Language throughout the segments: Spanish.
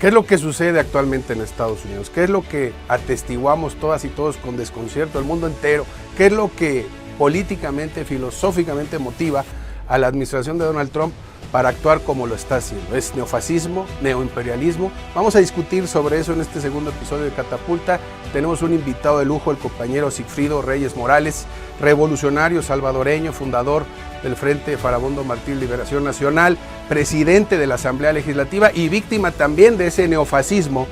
¿Qué es lo que sucede actualmente en Estados Unidos? ¿Qué es lo que atestiguamos todas y todos con desconcierto, el mundo entero? ¿Qué es lo que políticamente, filosóficamente motiva a la administración de Donald Trump para actuar como lo está haciendo? ¿Es neofascismo, neoimperialismo? Vamos a discutir sobre eso en este segundo episodio de Catapulta. Tenemos un invitado de lujo, el compañero Sigfrido Reyes Morales, revolucionario salvadoreño, fundador del Frente Farabundo Martí Liberación Nacional, presidente de la Asamblea Legislativa y víctima también de ese neofascismo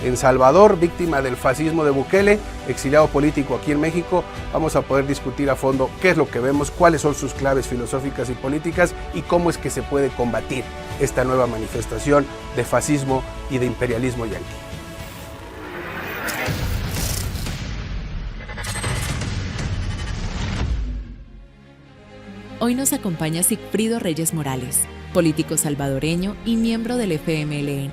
en Salvador, víctima del fascismo de Bukele, exiliado político aquí en México. Vamos a poder discutir a fondo qué es lo que vemos, cuáles son sus claves filosóficas y políticas y cómo es que se puede combatir esta nueva manifestación de fascismo y de imperialismo yanqui. Hoy nos acompaña Sigfrido Reyes Morales, político salvadoreño y miembro del FMLN.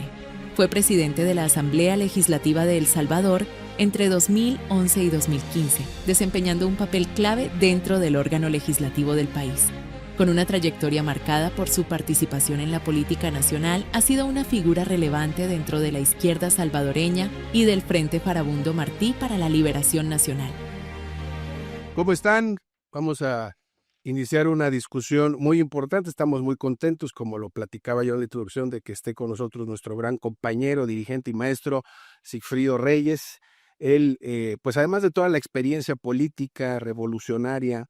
Fue presidente de la Asamblea Legislativa de El Salvador entre 2011 y 2015, desempeñando un papel clave dentro del órgano legislativo del país. Con una trayectoria marcada por su participación en la política nacional, ha sido una figura relevante dentro de la izquierda salvadoreña y del Frente Farabundo Martí para la Liberación Nacional. ¿Cómo están? Vamos a iniciar una discusión muy importante. Estamos muy contentos, como lo platicaba yo en la introducción, de que esté con nosotros nuestro gran compañero, dirigente y maestro Sigfrido Reyes. Él, pues además de toda la experiencia política revolucionaria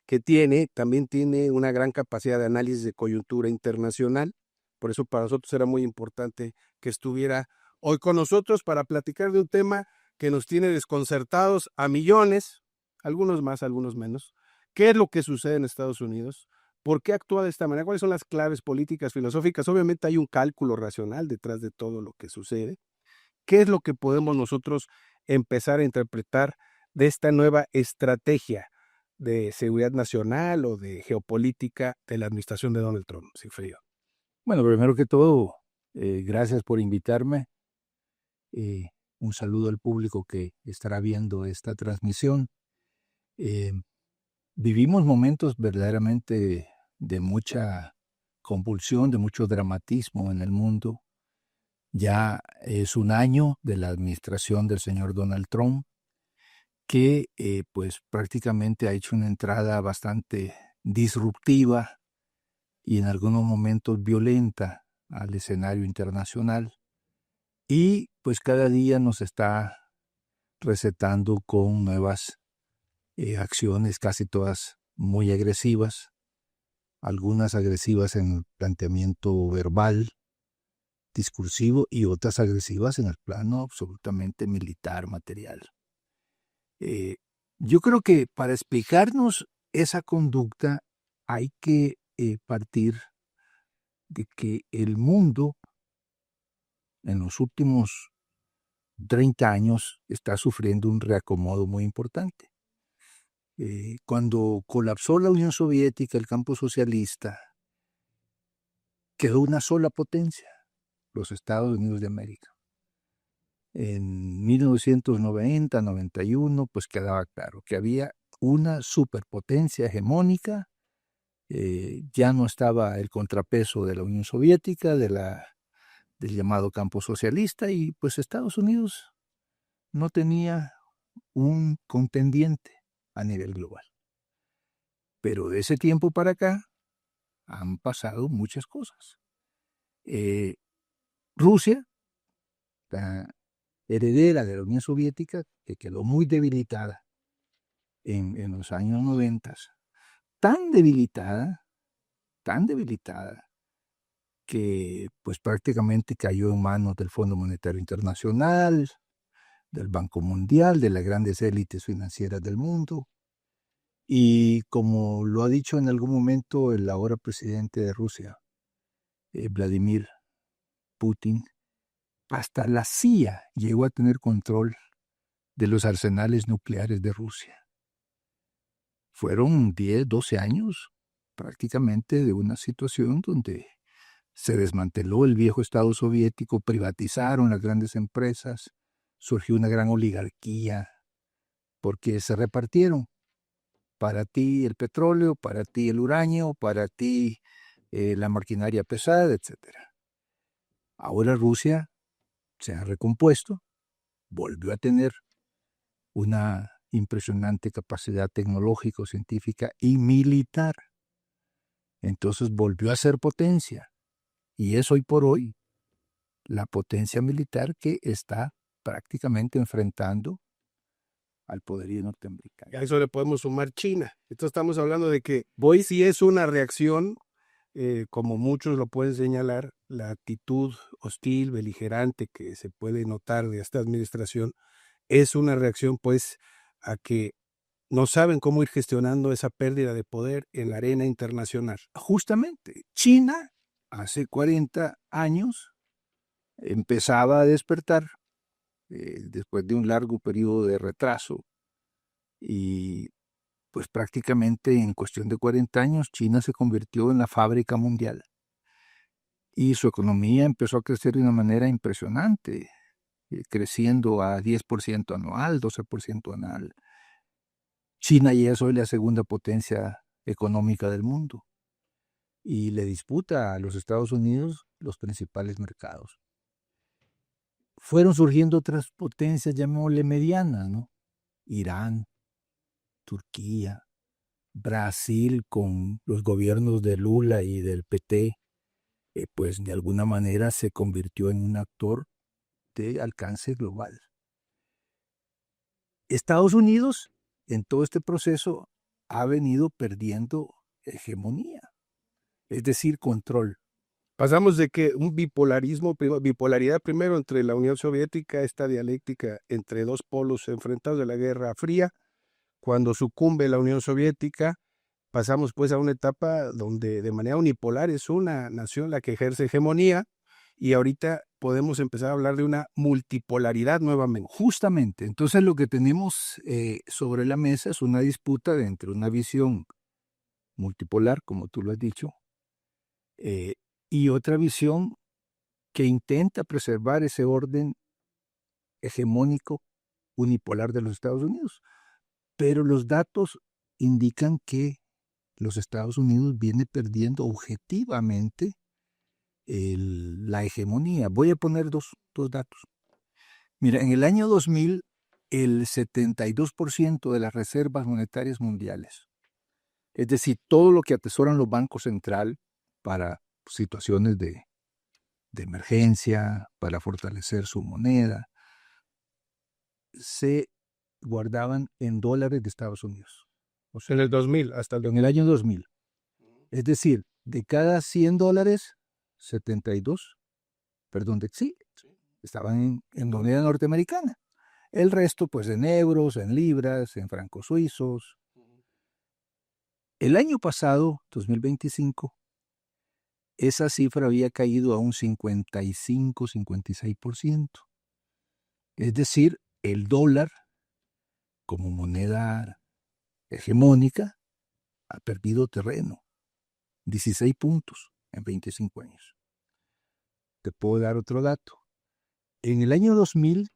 que tiene, también tiene una gran capacidad de análisis de coyuntura internacional. Por eso para nosotros era muy importante que estuviera hoy con nosotros para platicar de un tema que nos tiene desconcertados a millones, algunos más, algunos menos. ¿Qué es lo que sucede en Estados Unidos? ¿Por qué actúa de esta manera? ¿Cuáles son las claves políticas, filosóficas? Obviamente hay un cálculo racional detrás de todo lo que sucede. ¿Qué es lo que podemos nosotros empezar a interpretar de esta nueva estrategia de seguridad nacional o de geopolítica de la administración de Donald Trump, Sigfrido? Bueno, primero que todo, gracias por invitarme. Un saludo al público que estará viendo esta transmisión. Vivimos momentos verdaderamente de mucha convulsión, de mucho dramatismo en el mundo. Ya es un año de la administración del señor Donald Trump, que pues prácticamente ha hecho una entrada bastante disruptiva y en algunos momentos violenta al escenario internacional. Y pues cada día nos está recetando con nuevas acciones, casi todas muy agresivas, algunas agresivas en el planteamiento verbal, discursivo, y otras agresivas en el plano absolutamente militar, material. Yo creo que para explicarnos esa conducta hay que partir de que el mundo en los últimos 30 años está sufriendo un reacomodo muy importante. Cuando colapsó la Unión Soviética, el campo socialista, quedó una sola potencia, los Estados Unidos de América. En 1990, 91, pues quedaba claro que había una superpotencia hegemónica. Ya no estaba el contrapeso de la Unión Soviética, del llamado campo socialista, y pues Estados Unidos no tenía un contendiente a nivel global. Pero de ese tiempo para acá han pasado muchas cosas. Rusia, la heredera de la Unión Soviética, que quedó muy debilitada en los años 90, tan debilitada, que pues prácticamente cayó en manos del Fondo Monetario Internacional, del Banco Mundial, de las grandes élites financieras del mundo. Y como lo ha dicho en algún momento el ahora presidente de Rusia, Vladimir Putin, hasta la CIA llegó a tener control de los arsenales nucleares de Rusia. Fueron 10, 12 años prácticamente de una situación donde se desmanteló el viejo Estado soviético, privatizaron las grandes empresas, surgió una gran oligarquía, porque se repartieron. Para ti el petróleo, para ti el uranio, para ti la maquinaria pesada, etc. Ahora Rusia se ha recompuesto, volvió a tener una impresionante capacidad tecnológica, científica y militar. Entonces volvió a ser potencia y es hoy por hoy la potencia militar que está prácticamente enfrentando al poderío norteamericano. A eso le podemos sumar China. Entonces estamos hablando de que sí es una reacción, como muchos lo pueden señalar, la actitud hostil, beligerante que se puede notar de esta administración, es una reacción pues a que no saben cómo ir gestionando esa pérdida de poder en la arena internacional. Justamente, China hace 40 años empezaba a despertar después de un largo periodo de retraso y pues prácticamente en cuestión de 40 años China se convirtió en la fábrica mundial y su economía empezó a crecer de una manera impresionante, creciendo a 10% anual, 12% anual. China ya es hoy la segunda potencia económica del mundo y le disputa a los Estados Unidos los principales mercados. Fueron surgiendo otras potencias, llamémosle medianas, ¿no? Irán, Turquía, Brasil con los gobiernos de Lula y del PT, pues de alguna manera se convirtió en un actor de alcance global. Estados Unidos, en todo este proceso, ha venido perdiendo hegemonía, es decir, control. Pasamos de que un bipolaridad primero entre la Unión Soviética, esta dialéctica entre dos polos enfrentados de la Guerra Fría. Cuando sucumbe la Unión Soviética, pasamos pues a una etapa donde de manera unipolar es una nación la que ejerce hegemonía y ahorita podemos empezar a hablar de una multipolaridad nuevamente. Justamente, entonces lo que tenemos sobre la mesa es una disputa entre una visión multipolar, como tú lo has dicho, y otra visión que intenta preservar ese orden hegemónico unipolar de los Estados Unidos. Pero los datos indican que los Estados Unidos viene perdiendo objetivamente la hegemonía. Voy a poner dos datos. Mira, en el año 2000, el 72% de las reservas monetarias mundiales, es decir, todo lo que atesoran los bancos centrales para situaciones de emergencia, para fortalecer su moneda, se guardaban en dólares de Estados Unidos. O sea, en el 2000, en el año 2000. Es decir, de cada 100 dólares, 72, estaban en moneda norteamericana. El resto, pues, en euros, en libras, en francos suizos. El año pasado, 2025, esa cifra había caído a un 55, 56%. Es decir, el dólar, como moneda hegemónica, ha perdido terreno. 16 puntos en 25 años. Te puedo dar otro dato. En el año 2000,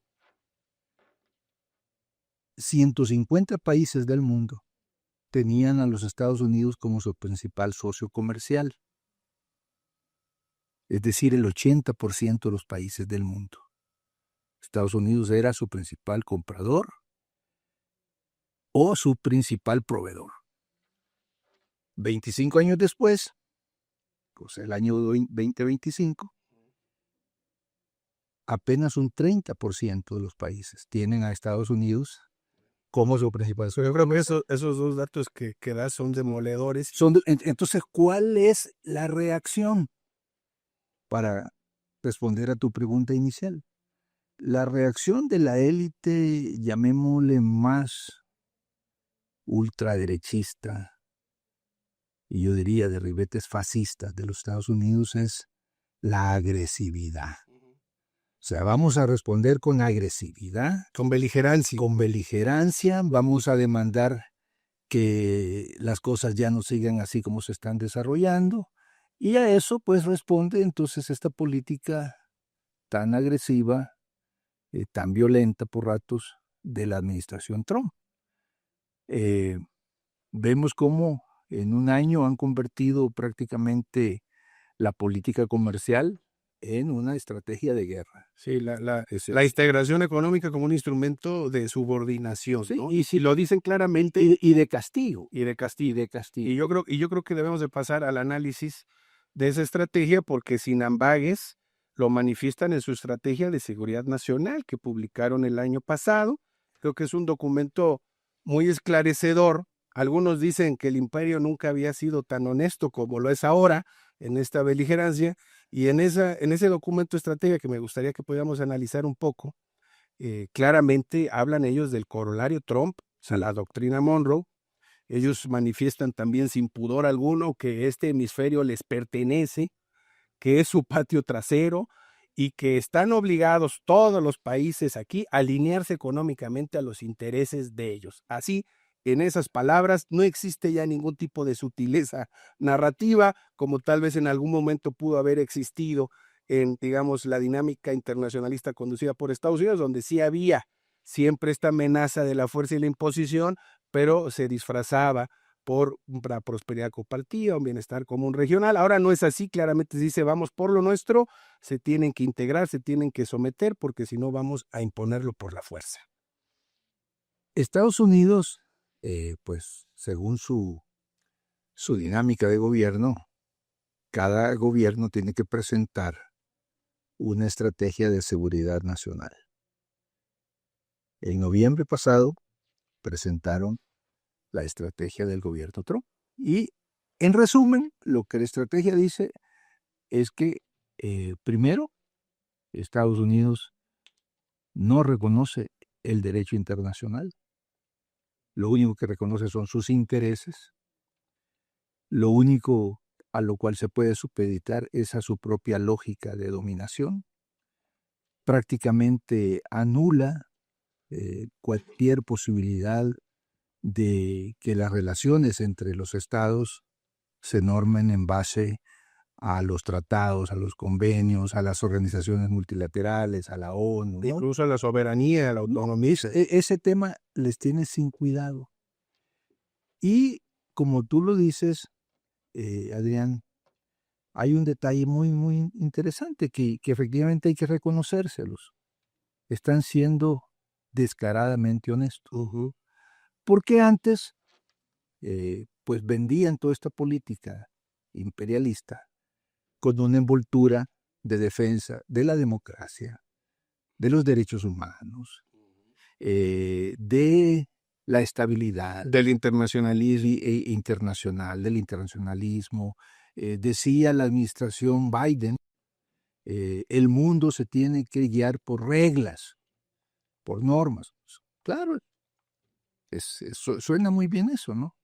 150 países del mundo tenían a los Estados Unidos como su principal socio comercial. Es decir, el 80% de los países del mundo. Estados Unidos era su principal comprador o su principal proveedor. 25 años después, pues el año 2025, apenas un 30% de los países tienen a Estados Unidos como su principal socio. Yo creo que esos dos datos que das son demoledores. Entonces, ¿cuál es la reacción? Para responder a tu pregunta inicial. La reacción de la élite, llamémosle más ultraderechista, y yo diría de ribetes fascistas de los Estados Unidos, es la agresividad. O sea, vamos a responder con agresividad. Con beligerancia. Con beligerancia, vamos a demandar que las cosas ya no sigan así como se están desarrollando. Y a eso pues responde entonces esta política tan agresiva, tan violenta por ratos de la administración Trump. Vemos cómo en un año han convertido prácticamente la política comercial en una estrategia de guerra. Sí, la integración económica como un instrumento de subordinación, Sí, ¿no? y si lo dicen claramente. y de castigo. Y de castigo. Y de castigo. Y yo creo que debemos de pasar al análisis de esa estrategia, porque sin ambages lo manifiestan en su estrategia de seguridad nacional que publicaron el año pasado. Creo que es un documento muy esclarecedor. Algunos dicen que el imperio nunca había sido tan honesto como lo es ahora en esta beligerancia, y en ese documento estrategia que me gustaría que pudiéramos analizar un poco, claramente hablan ellos del corolario Trump, o sea, la doctrina Monroe. Ellos manifiestan también sin pudor alguno que este hemisferio les pertenece, que es su patio trasero y que están obligados todos los países aquí a alinearse económicamente a los intereses de ellos. Así, en esas palabras, no existe ya ningún tipo de sutileza narrativa, como tal vez en algún momento pudo haber existido en, digamos, la dinámica internacionalista conducida por Estados Unidos, donde sí había siempre esta amenaza de la fuerza y la imposición, pero se disfrazaba por la prosperidad compartida, un bienestar común regional. Ahora no es así, claramente se dice vamos por lo nuestro, se tienen que integrar, se tienen que someter, porque si no vamos a imponerlo por la fuerza. Estados Unidos, pues según su dinámica de gobierno, cada gobierno tiene que presentar una estrategia de seguridad nacional. En noviembre pasado presentaron la estrategia del gobierno Trump. Y en resumen, lo que la estrategia dice es que primero, Estados Unidos no reconoce el derecho internacional. Lo único que reconoce son sus intereses. Lo único a lo cual se puede supeditar es a su propia lógica de dominación. Prácticamente anula cualquier posibilidad de que las relaciones entre los estados se normen en base a los tratados, a los convenios, a las organizaciones multilaterales, a la ONU, ¿no? Incluso a la soberanía, a la autonomía. Ese tema les tiene sin cuidado. Y como tú lo dices, Adrián, hay un detalle muy, muy interesante que efectivamente hay que reconocérselos. Están siendo descaradamente honestos. Porque antes, pues vendían toda esta política imperialista con una envoltura de defensa de la democracia, de los derechos humanos, de la estabilidad, del internacionalismo internacional, del internacionalismo. Decía la administración Biden, el mundo se tiene que guiar por reglas, por normas. Claro, suena muy bien eso, ¿no?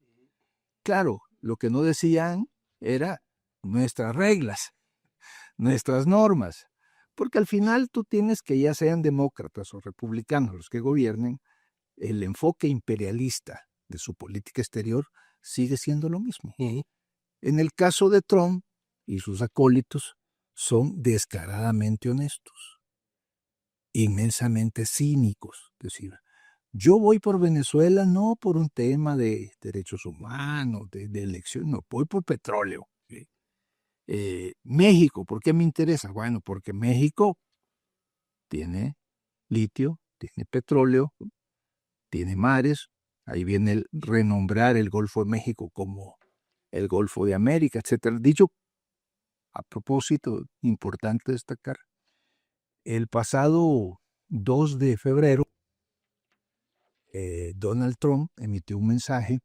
Claro, lo que no decían era nuestras reglas, nuestras normas, porque al final tú tienes que, ya sean demócratas o republicanos los que gobiernen, el enfoque imperialista de su política exterior sigue siendo lo mismo. En el caso de Trump y sus acólitos, son descaradamente honestos, inmensamente cínicos. Es decir, yo voy por Venezuela no por un tema de derechos humanos, de elección, no, voy por petróleo. ¿Sí? México, ¿por qué me interesa? Bueno, porque México tiene litio, tiene petróleo, tiene mares. Ahí viene el renombrar el Golfo de México como el Golfo de América, etc. Dicho, a propósito, importante destacar, el pasado 2 de febrero, Donald Trump emitió un mensaje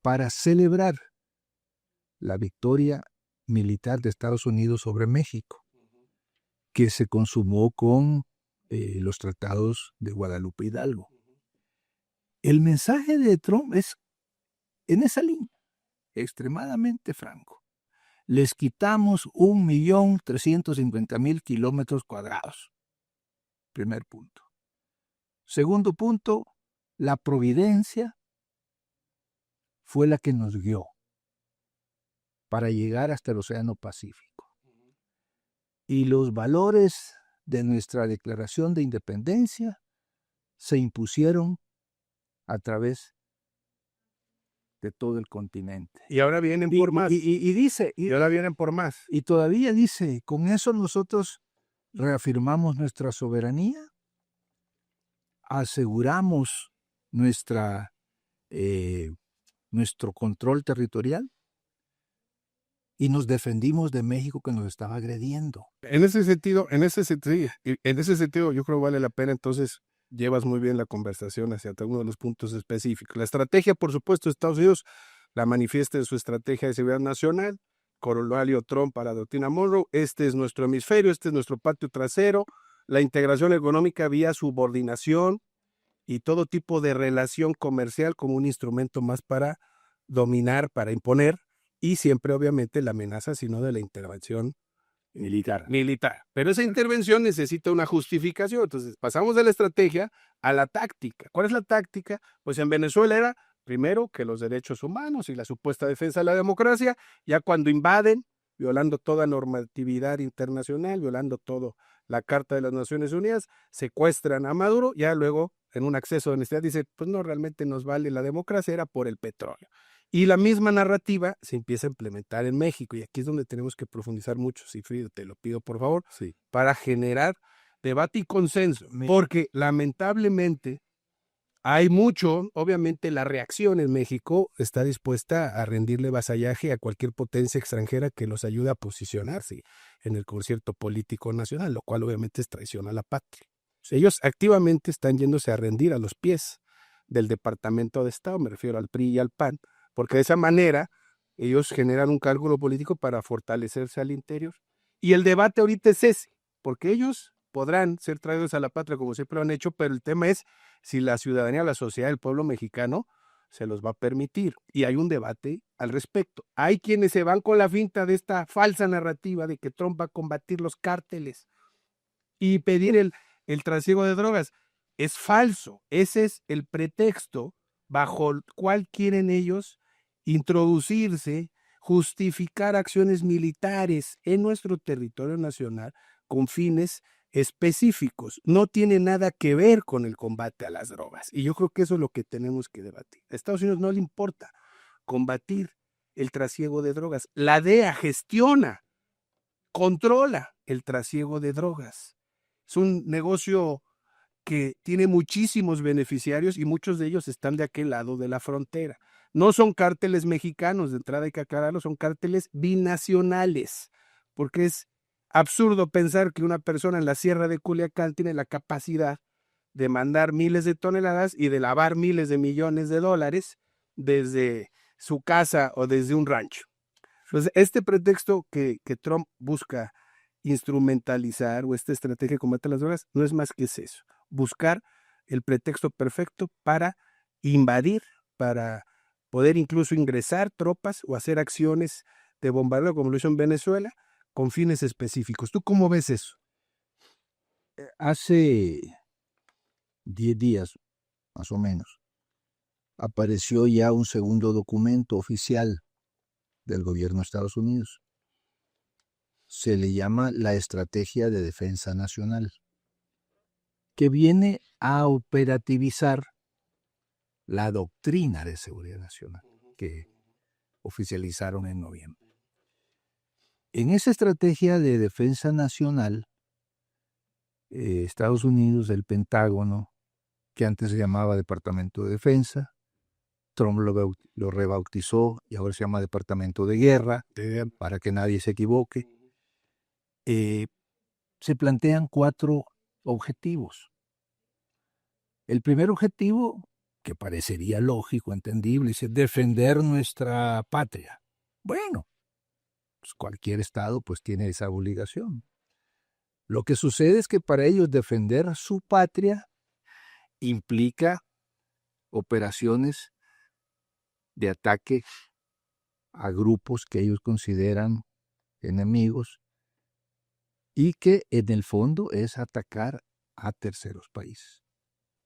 para celebrar la victoria militar de Estados Unidos sobre México, que se consumó con los tratados de Guadalupe Hidalgo. El mensaje de Trump es en esa línea, extremadamente franco. Les quitamos 1.350.000 kilómetros cuadrados. Primer punto. Segundo punto, la providencia fue la que nos guió para llegar hasta el Océano Pacífico. Y los valores de nuestra Declaración de Independencia se impusieron a través de todo el continente. Y ahora vienen por más. Y dice, Y ahora vienen por más. y todavía dice, con eso nosotros reafirmamos nuestra soberanía, aseguramos nuestro control territorial y nos defendimos de México que nos estaba agrediendo. En ese sentido, yo creo que vale la pena, entonces llevas muy bien la conversación hacia uno de los puntos específicos. La estrategia, por supuesto, de Estados Unidos la manifiesta en su estrategia de seguridad nacional, corolario Trump para la doctrina Monroe. Este es nuestro hemisferio, este es nuestro patio trasero, la integración económica vía subordinación y todo tipo de relación comercial como un instrumento más para dominar, para imponer, y siempre obviamente la amenaza, sino de la intervención militar. Pero esa intervención necesita una justificación. Entonces pasamos de la estrategia a la táctica. ¿Cuál es la táctica? Pues en Venezuela era, primero, que los derechos humanos y la supuesta defensa de la democracia, ya cuando invaden, violando toda normatividad internacional, violando todo la Carta de las Naciones Unidas, secuestran a Maduro, ya luego en un acceso de honestidad dice, pues no, realmente nos vale la democracia, era por el petróleo. Y la misma narrativa se empieza a implementar en México, y aquí es donde tenemos que profundizar mucho, Sigfrido, te lo pido por favor, Sí. para generar debate y consenso, porque lamentablemente hay mucho, obviamente la reacción en México está dispuesta a rendirle vasallaje a cualquier potencia extranjera que los ayude a posicionarse en el concierto político nacional, lo cual obviamente es traición a la patria. Ellos activamente están yéndose a rendir a los pies del Departamento de Estado, me refiero al PRI y al PAN, porque de esa manera ellos generan un cálculo político para fortalecerse al interior. Y el debate ahorita es ese, porque ellos podrán ser traidores a la patria como siempre lo han hecho, pero el tema es si la ciudadanía, la sociedad, el pueblo mexicano se los va a permitir. Y hay un debate al respecto. Hay quienes se van con la finta de esta falsa narrativa de que Trump va a combatir los cárteles y pedir el trasiego de drogas. Es falso. Ese es el pretexto bajo el cual quieren ellos introducirse, justificar acciones militares en nuestro territorio nacional con fines específicos. No tiene nada que ver con el combate a las drogas. Y yo creo que eso es lo que tenemos que debatir. A Estados Unidos no le importa combatir el trasiego de drogas. La DEA gestiona, controla el trasiego de drogas. Es un negocio que tiene muchísimos beneficiarios y muchos de ellos están de aquel lado de la frontera. No son cárteles mexicanos, de entrada hay que aclararlo, son cárteles binacionales, porque es absurdo pensar que una persona en la Sierra de Culiacán tiene la capacidad de mandar miles de toneladas y de lavar miles de millones de dólares desde su casa o desde un rancho. Entonces, este pretexto que Trump busca instrumentalizar, o esta estrategia de combate a las drogas, no es más que eso, buscar el pretexto perfecto para invadir, para poder incluso ingresar tropas o hacer acciones de bombardeo como lo hizo en Venezuela, con fines específicos. ¿Tú cómo ves eso? Hace 10 días, más o menos, apareció ya un segundo documento oficial del gobierno de Estados Unidos. Se le llama la Estrategia de Defensa Nacional, que viene a operativizar la doctrina de seguridad nacional que oficializaron en noviembre. En esa estrategia de defensa nacional, Estados Unidos, el Pentágono, que antes se llamaba Departamento de Defensa, Trump lo rebautizó y ahora se llama Departamento de Guerra, para que nadie se equivoque, se plantean 4 objetivos. El primer objetivo, que parecería lógico, entendible, es defender nuestra patria. Bueno, pues cualquier Estado pues tiene esa obligación. Lo que sucede es que para ellos defender su patria implica operaciones de ataque a grupos que ellos consideran enemigos y que en el fondo es atacar a terceros países.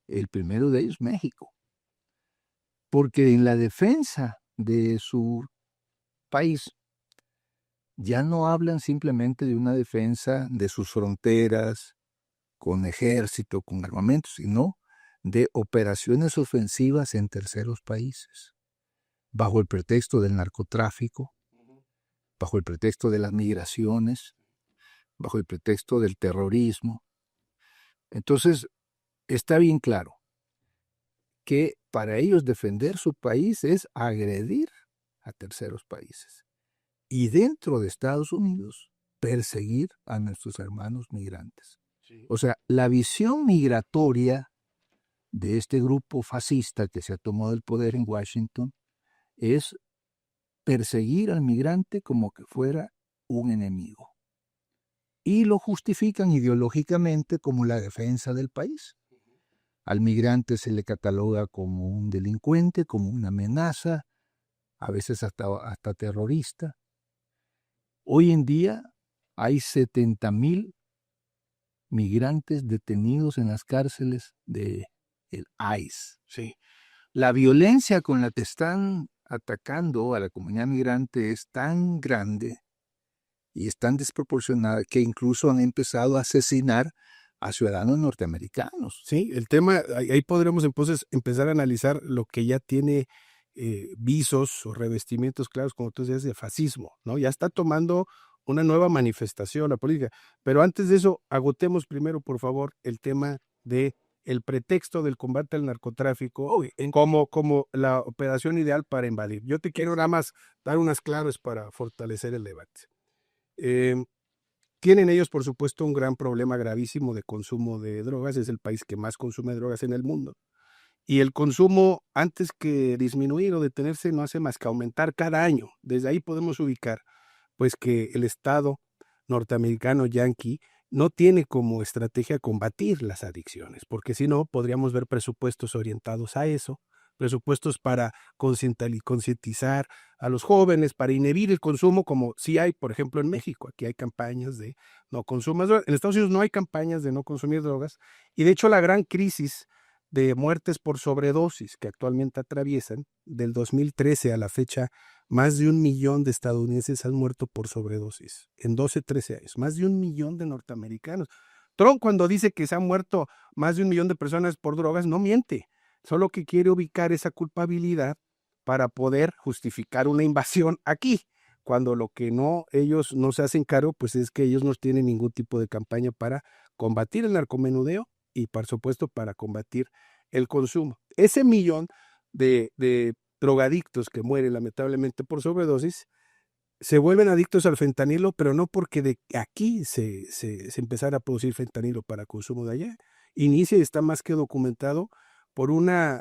El primero de ellos, México. Porque en la defensa de su país ya no hablan simplemente de una defensa de sus fronteras, con ejército, con armamentos, sino de operaciones ofensivas en terceros países. bajo el pretexto del narcotráfico, bajo el pretexto de las migraciones, bajo el pretexto del terrorismo. Entonces, está bien claro que para ellos defender su país es agredir a terceros países. Y dentro de Estados Unidos, perseguir a nuestros hermanos migrantes. Sí. O sea, la visión migratoria de este grupo fascista que se ha tomado el poder en Washington es perseguir al migrante como que fuera un enemigo. Y lo justifican ideológicamente como la defensa del país. Al migrante se le cataloga como un delincuente, como una amenaza, a veces hasta terrorista. Hoy en día hay 70,000 migrantes detenidos en las cárceles del ICE. Sí. La violencia con la que están atacando a la comunidad migrante es tan grande y es tan desproporcionada que incluso han empezado a asesinar a ciudadanos norteamericanos. Sí, el tema, ahí podremos entonces empezar a analizar lo que ya tiene visos o revestimientos claros, como tú decías, de fascismo, ¿no? Ya está tomando una nueva manifestación la política. Pero antes de eso, agotemos primero, por favor, el tema de el pretexto del combate al narcotráfico como la operación ideal para invadir. Yo te quiero nada más dar unas claves para fortalecer el debate. Tienen ellos, por supuesto, un gran problema gravísimo de consumo de drogas. Es el país que más consume drogas en el mundo. Y el consumo, antes que disminuir o detenerse, no hace más que aumentar cada año. Desde ahí podemos ubicar, pues, que el Estado norteamericano yanqui no tiene como estrategia combatir las adicciones, porque si no, podríamos ver presupuestos orientados a eso, presupuestos para concientizar a los jóvenes, para inhibir el consumo, como sí hay, por ejemplo, en México. Aquí hay campañas de no consumas drogas. En Estados Unidos no hay campañas de no consumir drogas. Y de hecho la gran crisis de muertes por sobredosis que actualmente atraviesan, del 2013 a la fecha, más de 1 millón de estadounidenses han muerto por sobredosis en 12, 13 años, más de 1 millón de norteamericanos. Trump, cuando dice que se han muerto más de 1 millón de personas por drogas, no miente, solo que quiere ubicar esa culpabilidad para poder justificar una invasión aquí, cuando lo que ellos no se hacen cargo, pues es que ellos no tienen ningún tipo de campaña para combatir el narcomenudeo y, por supuesto, para combatir el consumo. Ese millón de drogadictos que mueren lamentablemente por sobredosis se vuelven adictos al fentanilo, pero no porque de aquí se empezara a producir fentanilo para consumo de allá. Inicia y está más que documentado por una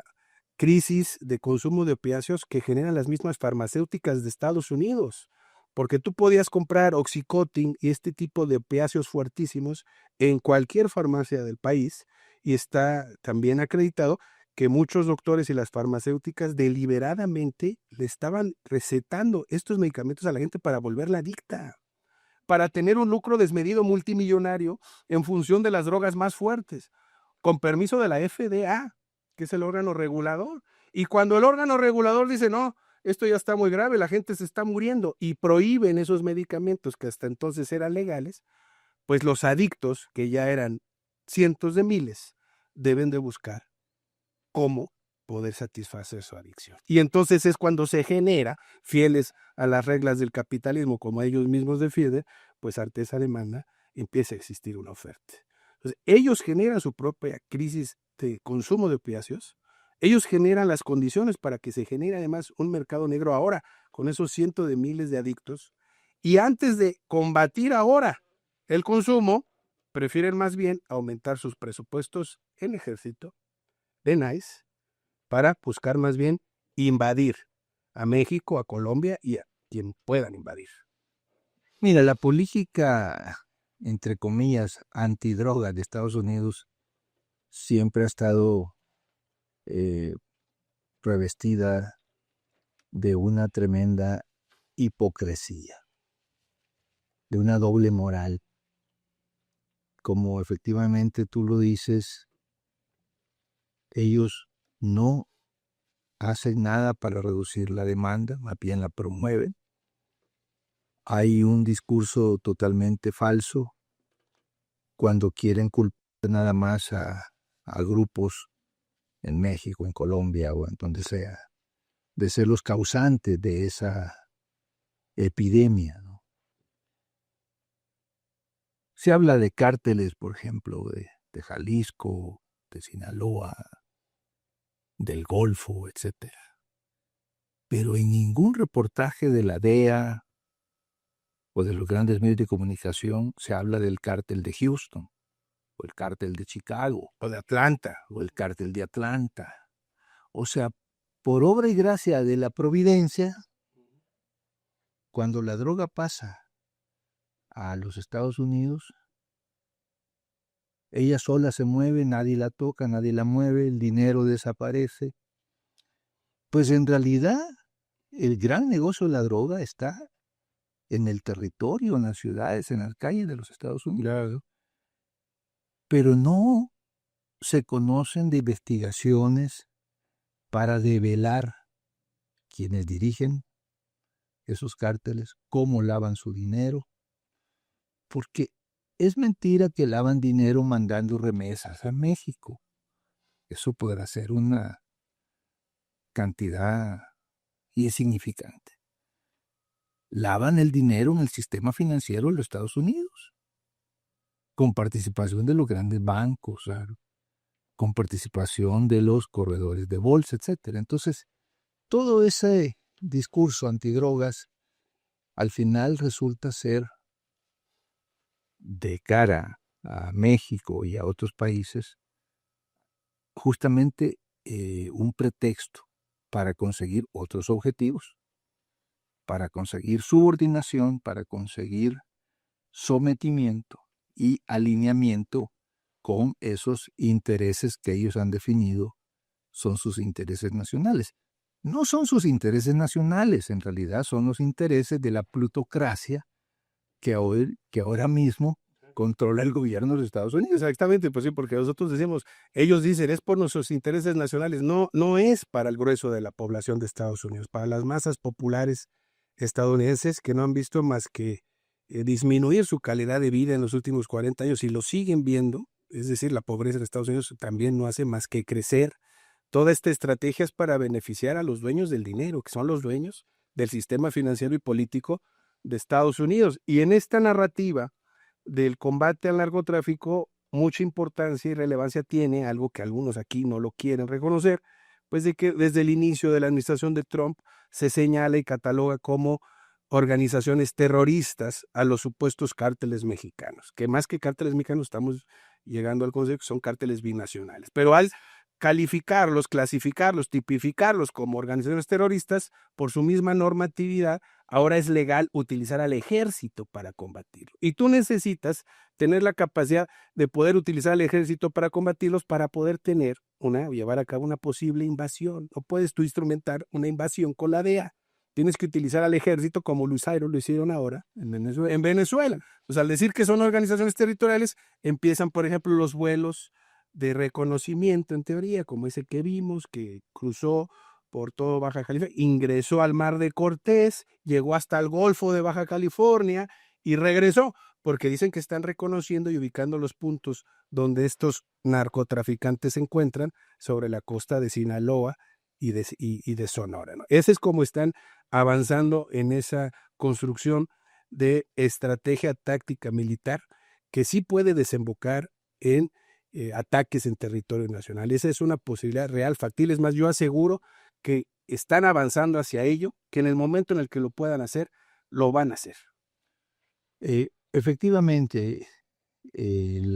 crisis de consumo de opiáceos que generan las mismas farmacéuticas de Estados Unidos, porque tú podías comprar Oxycontin y este tipo de opiáceos fuertísimos en cualquier farmacia del país, y está también acreditado que muchos doctores y las farmacéuticas deliberadamente le estaban recetando estos medicamentos a la gente para volverla adicta, para tener un lucro desmedido multimillonario en función de las drogas más fuertes, con permiso de la FDA, que es el órgano regulador. Y cuando el órgano regulador dice, no, esto ya está muy grave, la gente se está muriendo, y prohíben esos medicamentos que hasta entonces eran legales, pues los adictos, que ya eran cientos de miles, deben de buscar cómo poder satisfacer su adicción. Y entonces es cuando se genera, fieles a las reglas del capitalismo, como ellos mismos defienden, pues ante esa demanda empieza a existir una oferta. Entonces, ellos generan su propia crisis de consumo de opiáceos, ellos generan las condiciones para que se genere además un mercado negro ahora, con esos cientos de miles de adictos, y antes de combatir ahora el consumo, prefieren más bien aumentar sus presupuestos en ejército, de NICE, para buscar más bien invadir a México, a Colombia y a quien puedan invadir. Mira, la política, entre comillas, antidroga de Estados Unidos siempre ha estado revestida de una tremenda hipocresía, de una doble moral. Como efectivamente tú lo dices, ellos no hacen nada para reducir la demanda, más bien la promueven. Hay un discurso totalmente falso cuando quieren culpar nada más a grupos en México, en Colombia o en donde sea, de ser los causantes de esa epidemia, ¿no? Se habla de cárteles, por ejemplo, de Jalisco, de Sinaloa, del Golfo, etc. Pero en ningún reportaje de la DEA o de los grandes medios de comunicación se habla del cártel de Houston, o el cártel de Chicago, O de Atlanta. o el cártel de Atlanta. O sea, por obra y gracia de la providencia, cuando la droga pasa a los Estados Unidos, ella sola se mueve, nadie la toca, nadie la mueve, el dinero desaparece. Pues en realidad el gran negocio de la droga está en el territorio, en las ciudades, en las calles de los Estados Unidos. Claro. Pero no se conocen de investigaciones para develar quienes dirigen esos cárteles, cómo lavan su dinero, porque es mentira que lavan dinero mandando remesas a México. Eso podrá ser una cantidad insignificante. Lavan el dinero en el sistema financiero de los Estados Unidos, con participación de los grandes bancos, claro, con participación de los corredores de bolsa, etc. Entonces, todo ese discurso antidrogas al final resulta ser, de cara a México y a otros países, justamente un pretexto para conseguir otros objetivos, para conseguir subordinación, para conseguir sometimiento y alineamiento con esos intereses que ellos han definido son sus intereses nacionales. No son sus intereses nacionales, en realidad son los intereses de la plutocracia que ahora mismo controla el gobierno de los Estados Unidos. Exactamente, pues sí, porque nosotros decimos, ellos dicen, es por nuestros intereses nacionales. No, no es para el grueso de la población de Estados Unidos, para las masas populares estadounidenses que no han visto más que disminuir su calidad de vida en los últimos 40 años y lo siguen viendo. Es decir, la pobreza en Estados Unidos también no hace más que crecer. Toda esta estrategia es para beneficiar a los dueños del dinero, que son los dueños del sistema financiero y político de Estados Unidos. Y en esta narrativa del combate al narcotráfico, mucha importancia y relevancia tiene algo que algunos aquí no lo quieren reconocer, pues de que desde el inicio de la administración de Trump se señala y cataloga como organizaciones terroristas a los supuestos cárteles mexicanos, que más que cárteles mexicanos estamos llegando al concepto que son cárteles binacionales. Pero al calificarlos, clasificarlos, tipificarlos como organizaciones terroristas, por su misma normatividad, ahora es legal utilizar al ejército para combatirlo. Y tú necesitas tener la capacidad de poder utilizar al ejército para combatirlos para poder llevar a cabo una posible invasión. No puedes tú instrumentar una invasión con la DEA. Tienes que utilizar al ejército como lo hicieron ahora en Venezuela. Pues al decir que son organizaciones territoriales, empiezan, por ejemplo, los vuelos de reconocimiento, en teoría, como ese que vimos, que cruzó por todo Baja California, ingresó al Mar de Cortés, llegó hasta el Golfo de Baja California y regresó, porque dicen que están reconociendo y ubicando los puntos donde estos narcotraficantes se encuentran sobre la costa de Sinaloa y de Sonora, ¿no? Ese es como están avanzando en esa construcción de estrategia táctica militar que sí puede desembocar en ataques en territorio nacional. Esa es una posibilidad real, factible. Es más, yo aseguro que están avanzando hacia ello, que en el momento en el que lo puedan hacer, lo van a hacer. Efectivamente, el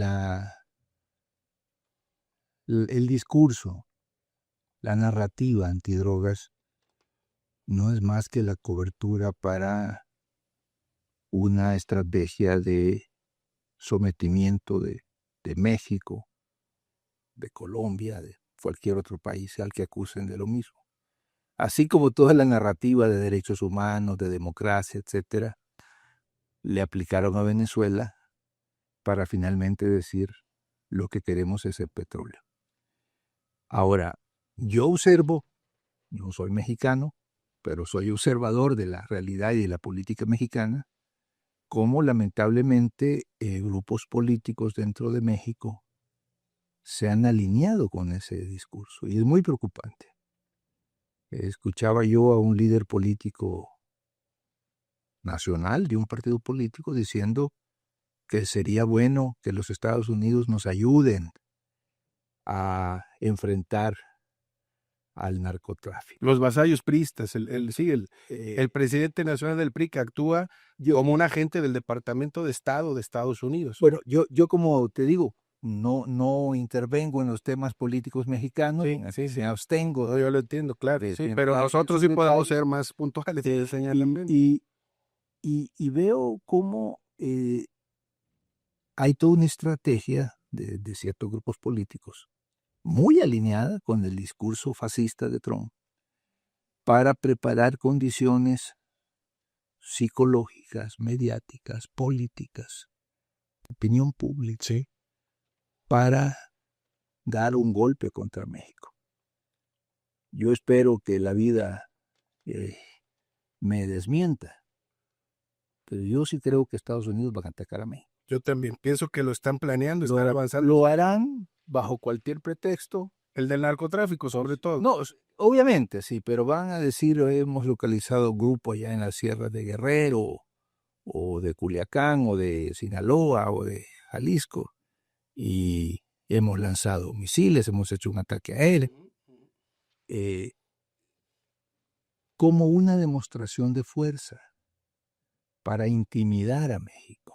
discurso, la narrativa antidrogas no es más que la cobertura para una estrategia de sometimiento de México, de Colombia, de cualquier otro país al que acusen de lo mismo. Así como toda la narrativa de derechos humanos, de democracia, etcétera, le aplicaron a Venezuela para finalmente decir lo que queremos es el petróleo. Ahora, yo observo, no soy mexicano, pero soy observador de la realidad y de la política mexicana, cómo lamentablemente grupos políticos dentro de México se han alineado con ese discurso y es muy preocupante. escuchaba yo a un líder político nacional de un partido político diciendo que sería bueno que los Estados Unidos nos ayuden a enfrentar al narcotráfico. Los vasallos priistas, el presidente nacional del PRI que actúa como un agente del Departamento de Estado de Estados Unidos. Bueno, yo como te digo, no intervengo en los temas políticos mexicanos, Sí. me abstengo. No, yo lo entiendo, claro, Sí, pero nosotros sí podemos ser más puntuales. Y veo cómo hay toda una estrategia de ciertos grupos políticos muy alineada con el discurso fascista de Trump para preparar condiciones psicológicas, mediáticas, políticas, opinión pública, para dar un golpe contra México. Yo espero que la vida me desmienta, pero yo sí creo que Estados Unidos va a atacar a México. Yo también pienso que lo están planeando, están avanzando. Lo harán bajo cualquier pretexto. El del narcotráfico, sobre todo. No, obviamente sí, pero van a decir, hemos localizado grupos allá en la sierra de Guerrero, o de Culiacán, o de Sinaloa, o de Jalisco, y hemos lanzado misiles, hemos hecho un ataque aéreo, como una demostración de fuerza para intimidar a México,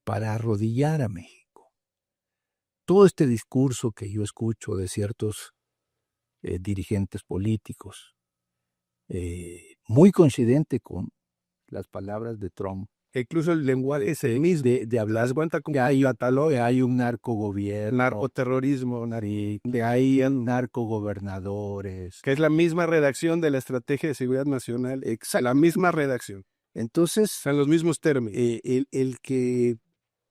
para arrodillar a México. Todo este discurso que yo escucho de ciertos dirigentes políticos, muy coincidente con las palabras de Trump. Incluso el lenguaje ese mismo de hablar, ¿das cuenta cómo que hay un narcogobierno, narcoterrorismo, que hay narcogobernadores, que es la misma redacción de la Estrategia de Seguridad Nacional, la misma redacción. Entonces, Son los mismos términos. El que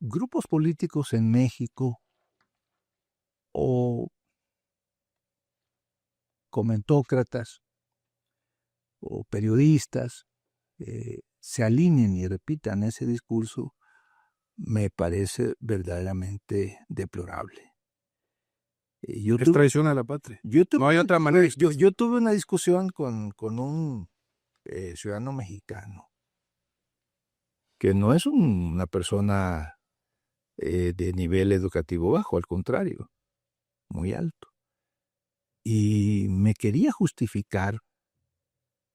grupos políticos en México o comentócratas o periodistas se alineen y repitan ese discurso, me parece verdaderamente deplorable. Es traición a la patria. No hay otra manera. Yo tuve una discusión con un ciudadano mexicano que no es una persona de nivel educativo bajo, al contrario, muy alto. Y me quería justificar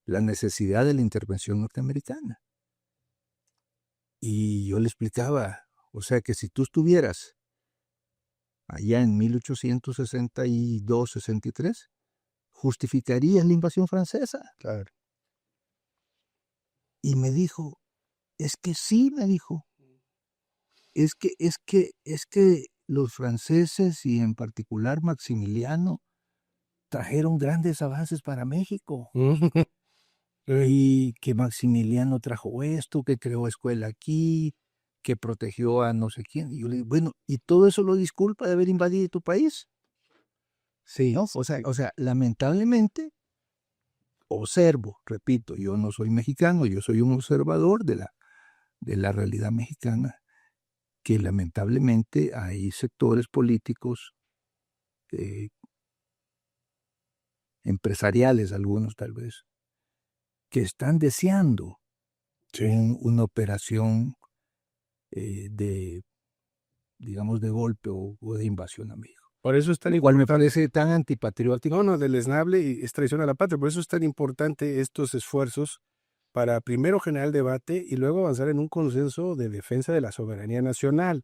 la necesidad de la intervención norteamericana. Y yo le explicaba, o sea que si tú estuvieras allá en 1862-63, justificarías la invasión francesa. Claro. Y me dijo, es que sí, me dijo, es que los franceses y en particular Maximiliano trajeron grandes avances para México. Y que Maximiliano trajo esto, que creó escuela aquí, que protegió a no sé quién. Y yo le digo, bueno, ¿y todo eso lo disculpa de haber invadido tu país? Sí, ¿no? O sea, lamentablemente, observo, repito, yo no soy mexicano, yo soy un observador de la realidad mexicana, que lamentablemente hay sectores políticos, empresariales algunos tal vez, que están deseando una operación de golpe o de invasión a México. Por eso es tan Igual importante. me parece tan antipatriótico. No, deleznable y es traición a la patria. Por eso es tan importante estos esfuerzos para primero generar el debate y luego avanzar en un consenso de defensa de la soberanía nacional.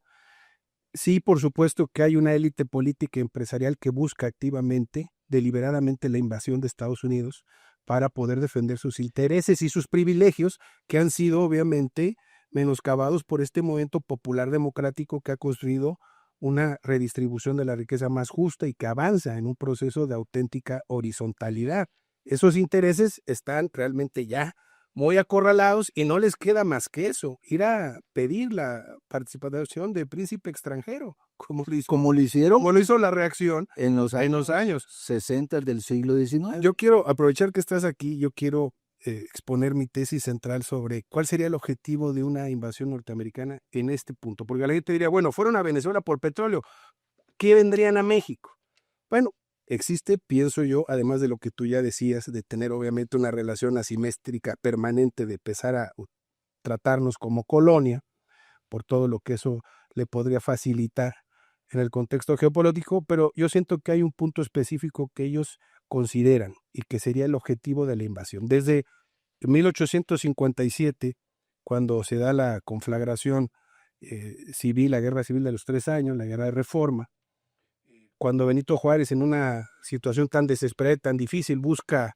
Sí, por supuesto que hay una élite política y empresarial que busca activamente, deliberadamente, la invasión de Estados Unidos para poder defender sus intereses y sus privilegios que han sido obviamente menoscabados por este movimiento popular democrático que ha construido una redistribución de la riqueza más justa y que avanza en un proceso de auténtica horizontalidad. Esos intereses están realmente ya muy acorralados y no les queda más que eso, ir a pedir la participación de príncipe extranjero, como lo hizo la reacción en los años 60 del siglo XIX. Yo quiero aprovechar que estás aquí, yo quiero exponer mi tesis central sobre cuál sería el objetivo de una invasión norteamericana en este punto, porque la gente diría, bueno, fueron a Venezuela por petróleo, ¿qué vendrían a México? Bueno, existe, pienso yo, además de lo que tú ya decías, de tener obviamente una relación asimétrica permanente, de empezar a tratarnos como colonia, por todo lo que eso le podría facilitar en el contexto geopolítico, pero yo siento que hay un punto específico que ellos consideran y que sería el objetivo de la invasión. Desde 1857, cuando se da la conflagración civil, la guerra civil de los 3 años, la guerra de Reforma, cuando Benito Juárez, en una situación tan desesperada y tan difícil, busca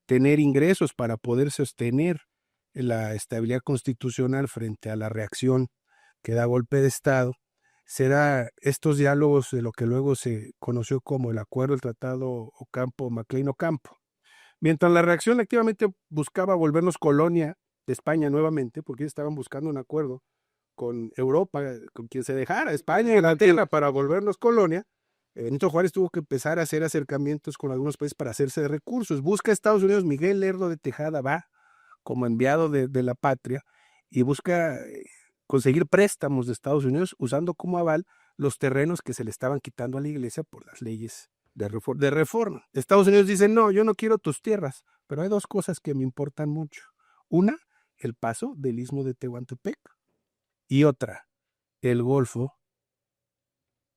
tener ingresos para poder sostener la estabilidad constitucional frente a la reacción que da golpe de Estado, se da estos diálogos de lo que luego se conoció como el acuerdo, el tratado Ocampo-Maclean-Ocampo. Mientras la reacción activamente buscaba volvernos colonia de España nuevamente, porque ellos estaban buscando un acuerdo con Europa, con quien se dejara, España y Inglaterra, para volvernos colonia, Benito Juárez tuvo que empezar a hacer acercamientos con algunos países para hacerse de recursos. Busca a Estados Unidos, Miguel Lerdo de Tejada va como enviado de la patria y busca conseguir préstamos de Estados Unidos usando como aval los terrenos que se le estaban quitando a la iglesia por las leyes de reforma. Estados Unidos dice, no, yo no quiero tus tierras, pero hay 2 cosas que me importan mucho. Una, el paso del istmo de Tehuantepec, y otra, el Golfo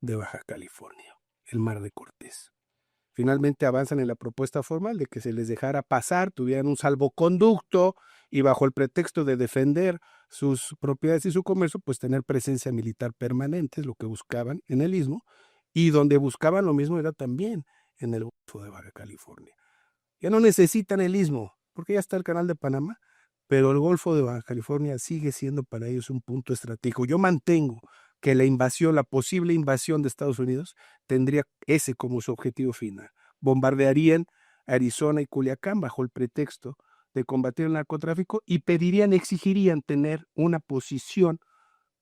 de Baja California, el Mar de Cortés. Finalmente avanzan en la propuesta formal de que se les dejara pasar, tuvieran un salvoconducto y bajo el pretexto de defender sus propiedades y su comercio, pues tener presencia militar permanente, es lo que buscaban en el istmo, y donde buscaban lo mismo era también en el Golfo de Baja California. Ya no necesitan el istmo, porque ya está el Canal de Panamá, pero el Golfo de Baja California sigue siendo para ellos un punto estratégico. Yo mantengo que la invasión, la posible invasión de Estados Unidos, tendría ese como su objetivo final. Bombardearían Arizona y Culiacán bajo el pretexto de combatir el narcotráfico y exigirían tener una posición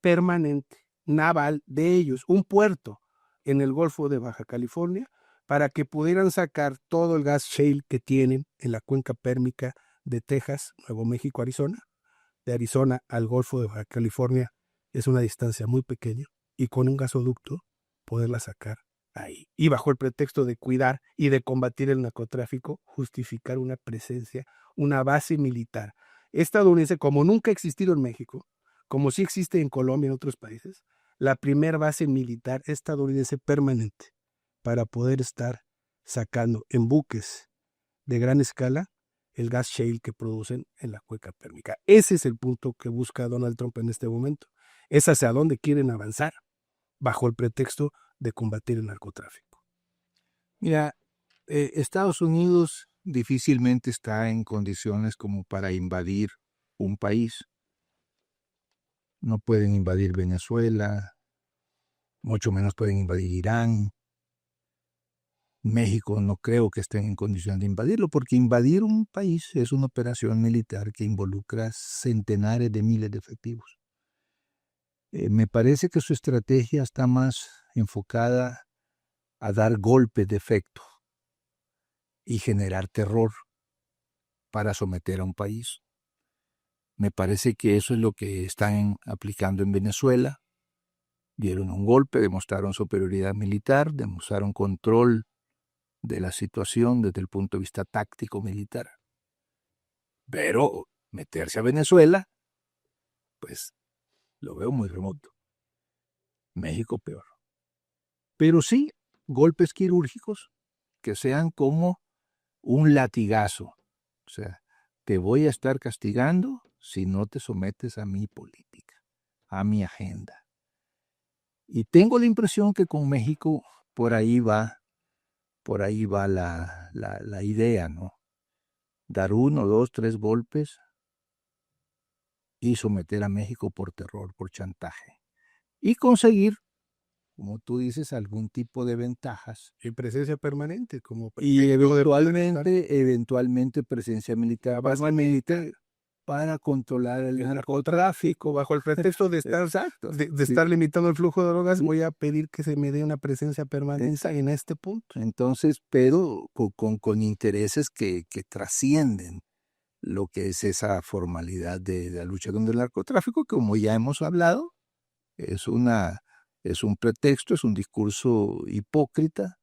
permanente naval de ellos, un puerto en el Golfo de Baja California, para que pudieran sacar todo el gas shale que tienen en la cuenca pérmica de Texas, Nuevo México, Arizona. De Arizona al Golfo de Baja California es una distancia muy pequeña y con un gasoducto poderla sacar ahí. Y bajo el pretexto de cuidar y de combatir el narcotráfico, justificar una presencia, una base militar estadounidense como nunca ha existido en México, como sí existe en Colombia y en otros países, la primera base militar estadounidense permanente para poder estar sacando en buques de gran escala el gas shale que producen en la cuenca pérmica. Ese es el punto que busca Donald Trump en este momento. Es hacia dónde quieren avanzar, bajo el pretexto de combatir el narcotráfico. Mira, Estados Unidos difícilmente está en condiciones como para invadir un país. No pueden invadir Venezuela, mucho menos pueden invadir Irán. México no creo que estén en condición de invadirlo, porque invadir un país es una operación militar que involucra centenares de miles de efectivos. Me parece que su estrategia está más enfocada a dar golpes de efecto y generar terror para someter a un país. Me parece que eso es lo que están aplicando en Venezuela. Dieron un golpe, demostraron superioridad militar, demostraron control de la situación desde el punto de vista táctico militar. Pero meterse a Venezuela, pues lo veo muy remoto. México peor. Pero sí, golpes quirúrgicos que sean como un latigazo. O sea, te voy a estar castigando si no te sometes a mi política, a mi agenda. Y tengo la impresión que con México por ahí va la idea, ¿no? Dar 1, 2, 3 golpes y someter a México por terror, por chantaje. Y conseguir, como tú dices, algún tipo de ventajas. Y presencia permanente. Y eventualmente presencia militar. Para controlar el narcotráfico. Bajo el pretexto de estar, estar limitando el flujo de drogas, voy a pedir que se me dé una presencia permanente en este punto. Entonces, pero con intereses que trascienden lo que es esa formalidad de la lucha contra el narcotráfico, que como ya hemos hablado, es un pretexto, es un discurso hipócrita,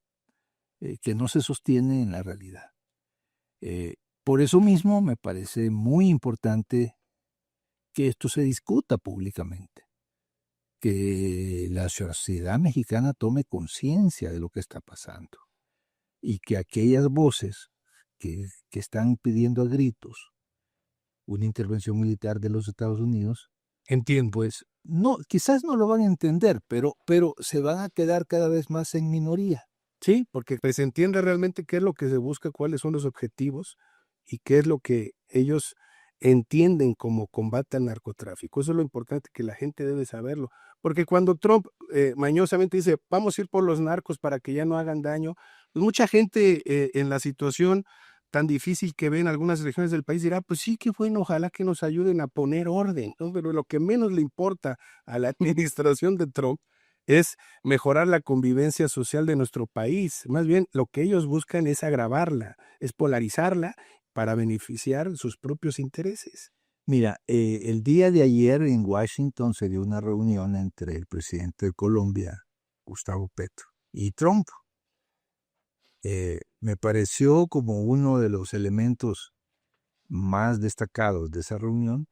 que no se sostiene en la realidad. Por eso mismo me parece muy importante que esto se discuta públicamente, que la sociedad mexicana tome conciencia de lo que está pasando y que aquellas voces que están pidiendo a gritos una intervención militar de los Estados Unidos, Entiendo. pues no, quizás no lo van a entender, pero se van a quedar cada vez más en minoría. Sí, porque se entiende realmente qué es lo que se busca, cuáles son los objetivos y qué es lo que ellos entienden como combate al narcotráfico. Eso es lo importante, que la gente debe saberlo. Porque cuando Trump mañosamente dice, vamos a ir por los narcos para que ya no hagan daño, pues mucha gente en la situación tan difícil que ve en algunas regiones del país dirá, pues sí, qué bueno, ojalá que nos ayuden a poner orden, ¿no? Pero lo que menos le importa a la administración de Trump es mejorar la convivencia social de nuestro país. Más bien, lo que ellos buscan es agravarla, es polarizarla para beneficiar sus propios intereses. Mira, el día de ayer en Washington se dio una reunión entre el presidente de Colombia, Gustavo Petro, y Trump. Me pareció como uno de los elementos más destacados de esa reunión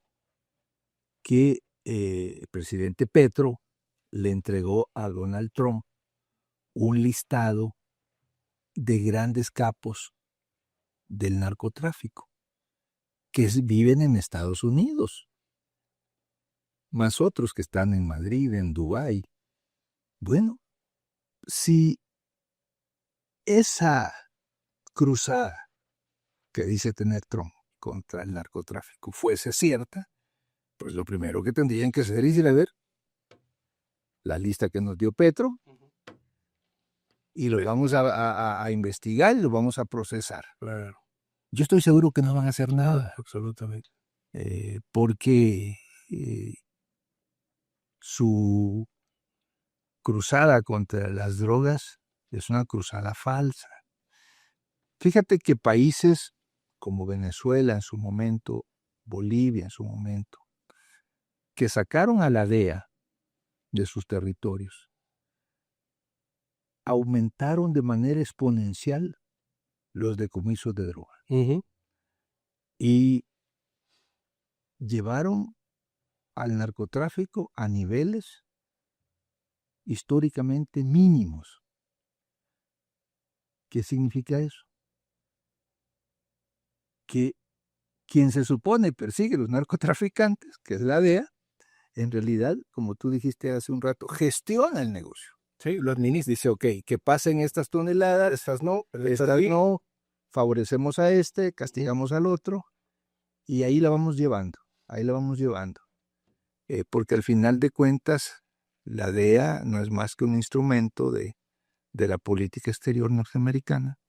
que el presidente Petro le entregó a Donald Trump un listado de grandes capos del narcotráfico que viven en Estados Unidos, más otros que están en Madrid, en Dubái. Bueno, si esa cruzada que dice tener Trump contra el narcotráfico fuese cierta, pues lo primero que tendrían que hacer es ir a ver la lista que nos dio Petro y lo vamos a investigar y lo vamos a procesar. Claro. Yo estoy seguro que no van a hacer nada. Absolutamente. Porque su cruzada contra las drogas es una cruzada falsa. Fíjate que países como Venezuela en su momento, Bolivia en su momento, que sacaron a la DEA de sus territorios, aumentaron de manera exponencial los decomisos de droga. Y llevaron al narcotráfico a niveles históricamente mínimos. ¿Qué significa eso? Que quien se supone persigue a los narcotraficantes, que es la DEA, en realidad, como tú dijiste hace un rato, gestiona el negocio. Sí, lo administra. Dice, ok, que pasen estas toneladas, Estas no, estas no, favorecemos a este, castigamos al otro, y ahí la vamos llevando, porque al final de cuentas, la DEA no es más que un instrumento de la política exterior norteamericana,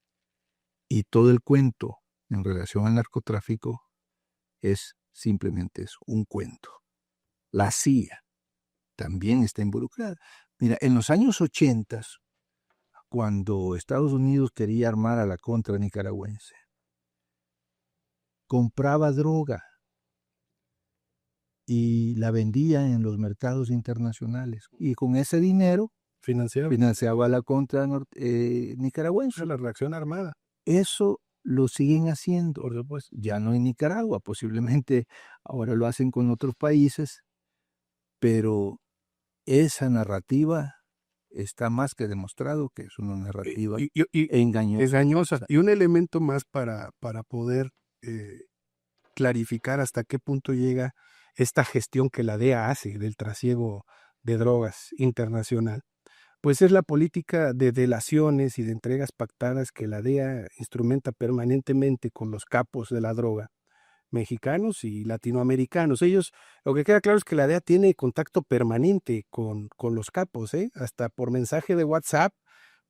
y todo el cuento en relación al narcotráfico es simplemente eso, un cuento. La CIA también está involucrada. Mira, en los años 80, cuando Estados Unidos quería armar a la contra nicaragüense, compraba droga y la vendía en los mercados internacionales. Y con ese dinero financiaba la contra nicaragüense. La reacción armada. Eso lo siguen haciendo. Por supuesto, ya no en Nicaragua, posiblemente ahora lo hacen con otros países, pero esa narrativa está más que demostrado que es una narrativa engañosa. Y un elemento más para poder clarificar hasta qué punto llega esta gestión que la DEA hace del trasiego de drogas internacional, pues es la política de delaciones y de entregas pactadas que la DEA instrumenta permanentemente con los capos de la droga, mexicanos y latinoamericanos. Ellos, lo que queda claro es que la DEA tiene contacto permanente con los capos, hasta por mensaje de WhatsApp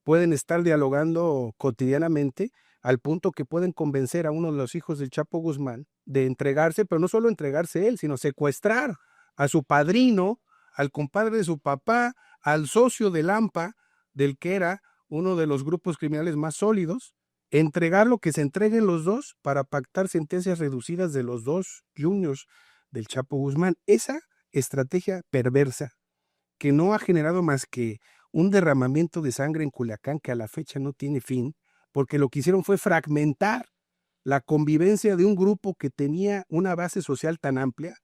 pueden estar dialogando cotidianamente al punto que pueden convencer a uno de los hijos del Chapo Guzmán de entregarse, pero no solo entregarse él, sino secuestrar a su padrino, al compadre de su papá, al socio del AMPA, del que era uno de los grupos criminales más sólidos, entregarlo, que se entreguen los dos para pactar sentencias reducidas de los dos juniors del Chapo Guzmán. Esa estrategia perversa que no ha generado más que un derramamiento de sangre en Culiacán que a la fecha no tiene fin, porque lo que hicieron fue fragmentar la convivencia de un grupo que tenía una base social tan amplia,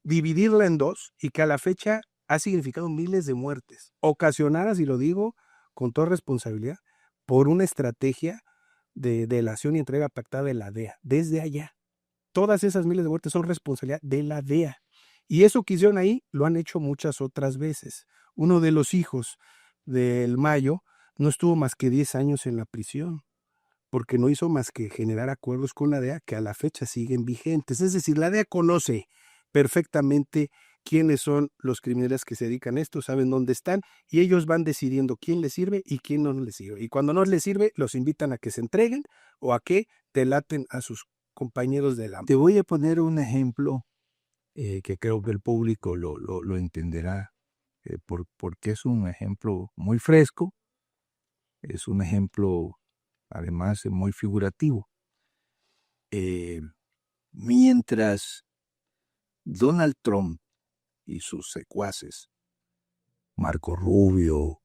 dividirla en dos y que a la fecha ha significado miles de muertes, ocasionadas, y lo digo con toda responsabilidad, por una estrategia de delación y entrega pactada de la DEA, desde allá. Todas esas miles de muertes son responsabilidad de la DEA. Y eso que hicieron ahí lo han hecho muchas otras veces. Uno de los hijos del Mayo no estuvo más que 10 años en la prisión, porque no hizo más que generar acuerdos con la DEA que a la fecha siguen vigentes. Es decir, la DEA conoce perfectamente quiénes son los criminales que se dedican a esto, saben dónde están, y ellos van decidiendo quién les sirve y quién no les sirve. Y cuando no les sirve, los invitan a que se entreguen o a que delaten a sus compañeros de la... Te voy a poner un ejemplo que creo que el público lo entenderá, porque es un ejemplo muy fresco, es un ejemplo además muy figurativo. Mientras Donald Trump y sus secuaces, Marco Rubio,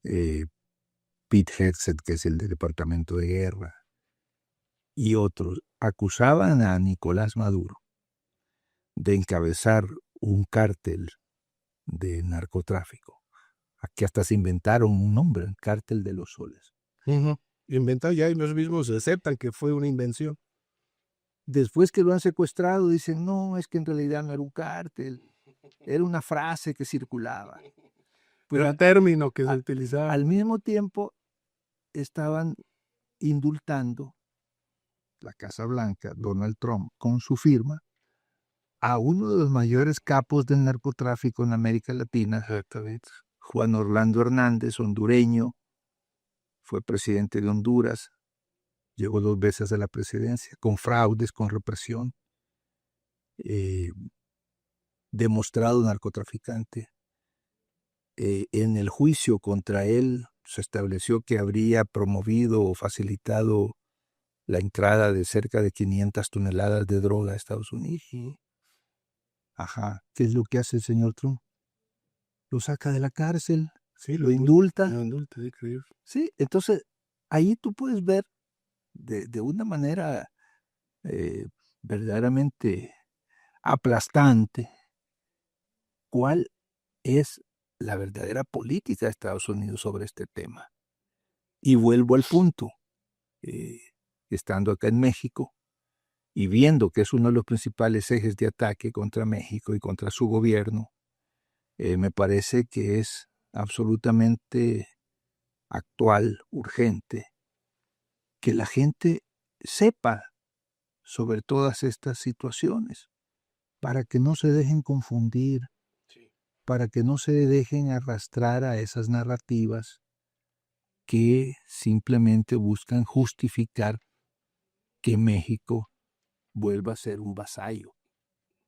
Pete Hegseth, que es el del Departamento de Guerra, y otros, acusaban a Nicolás Maduro de encabezar un cártel de narcotráfico. Aquí hasta se inventaron un nombre, el cártel de los soles. Inventado, ya ellos mismos aceptan que fue una invención. Después que lo han secuestrado, dicen, no, es que en realidad no era un cártel, era una frase que circulaba. Pero el término que se utilizaba. Al mismo tiempo, estaban indultando la Casa Blanca, Donald Trump, con su firma, a uno de los mayores capos del narcotráfico en América Latina, Juan Orlando Hernández, hondureño, fue presidente de Honduras, llegó 2 veces a la presidencia, con fraudes, con represión, demostrado narcotraficante. En el juicio contra él se estableció que habría promovido o facilitado la entrada de cerca de 500 toneladas de droga a Estados Unidos. Ajá. ¿Qué es lo que hace el señor Trump? Lo saca de la cárcel, Sí, lo indulta. Lo indulta, increíble. Sí, entonces ahí tú puedes ver de una manera verdaderamente aplastante cuál es la verdadera política de Estados Unidos sobre este tema. Y vuelvo al punto, estando acá en México y viendo que es uno de los principales ejes de ataque contra México y contra su gobierno, me parece que es absolutamente actual, urgente, que la gente sepa sobre todas estas situaciones, para que no se dejen confundir, para que no se dejen arrastrar a esas narrativas que simplemente buscan justificar que México vuelva a ser un vasallo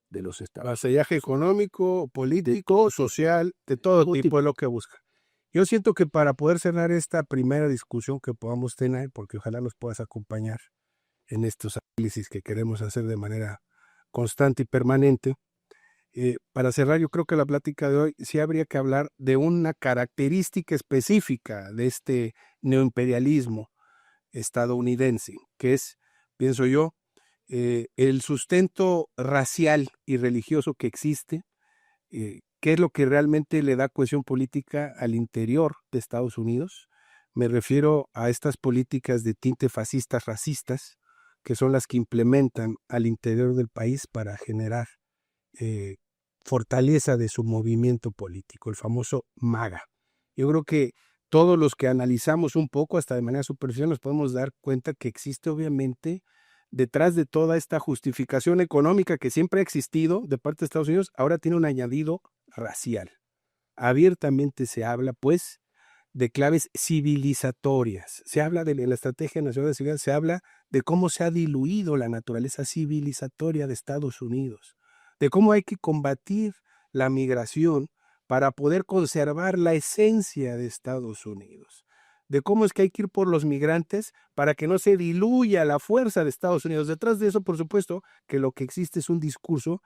de los Estados Unidos. Vasallaje económico, político, social, de todo tipo es lo que busca. Yo siento que para poder cerrar esta primera discusión que podamos tener, porque ojalá nos puedas acompañar en estos análisis que queremos hacer de manera constante y permanente, para cerrar, yo creo que la plática de hoy sí habría que hablar de una característica específica de este neoimperialismo estadounidense, que es, pienso yo, el sustento racial y religioso que existe, qué es lo que realmente le da cohesión política al interior de Estados Unidos. Me refiero a estas políticas de tinte fascistas, racistas, que son las que implementan al interior del país para generar fortaleza de su movimiento político, el famoso MAGA. Yo creo que todos los que analizamos un poco, hasta de manera superficial, nos podemos dar cuenta que existe obviamente detrás de toda esta justificación económica que siempre ha existido de parte de Estados Unidos, ahora tiene un añadido racial. Abiertamente se habla, pues, de claves civilizatorias. Se habla de la Estrategia Nacional de Seguridad, se habla de cómo se ha diluido la naturaleza civilizatoria de Estados Unidos, de cómo hay que combatir la migración para poder conservar la esencia de Estados Unidos, de cómo es que hay que ir por los migrantes para que no se diluya la fuerza de Estados Unidos. Detrás de eso, por supuesto, que lo que existe es un discurso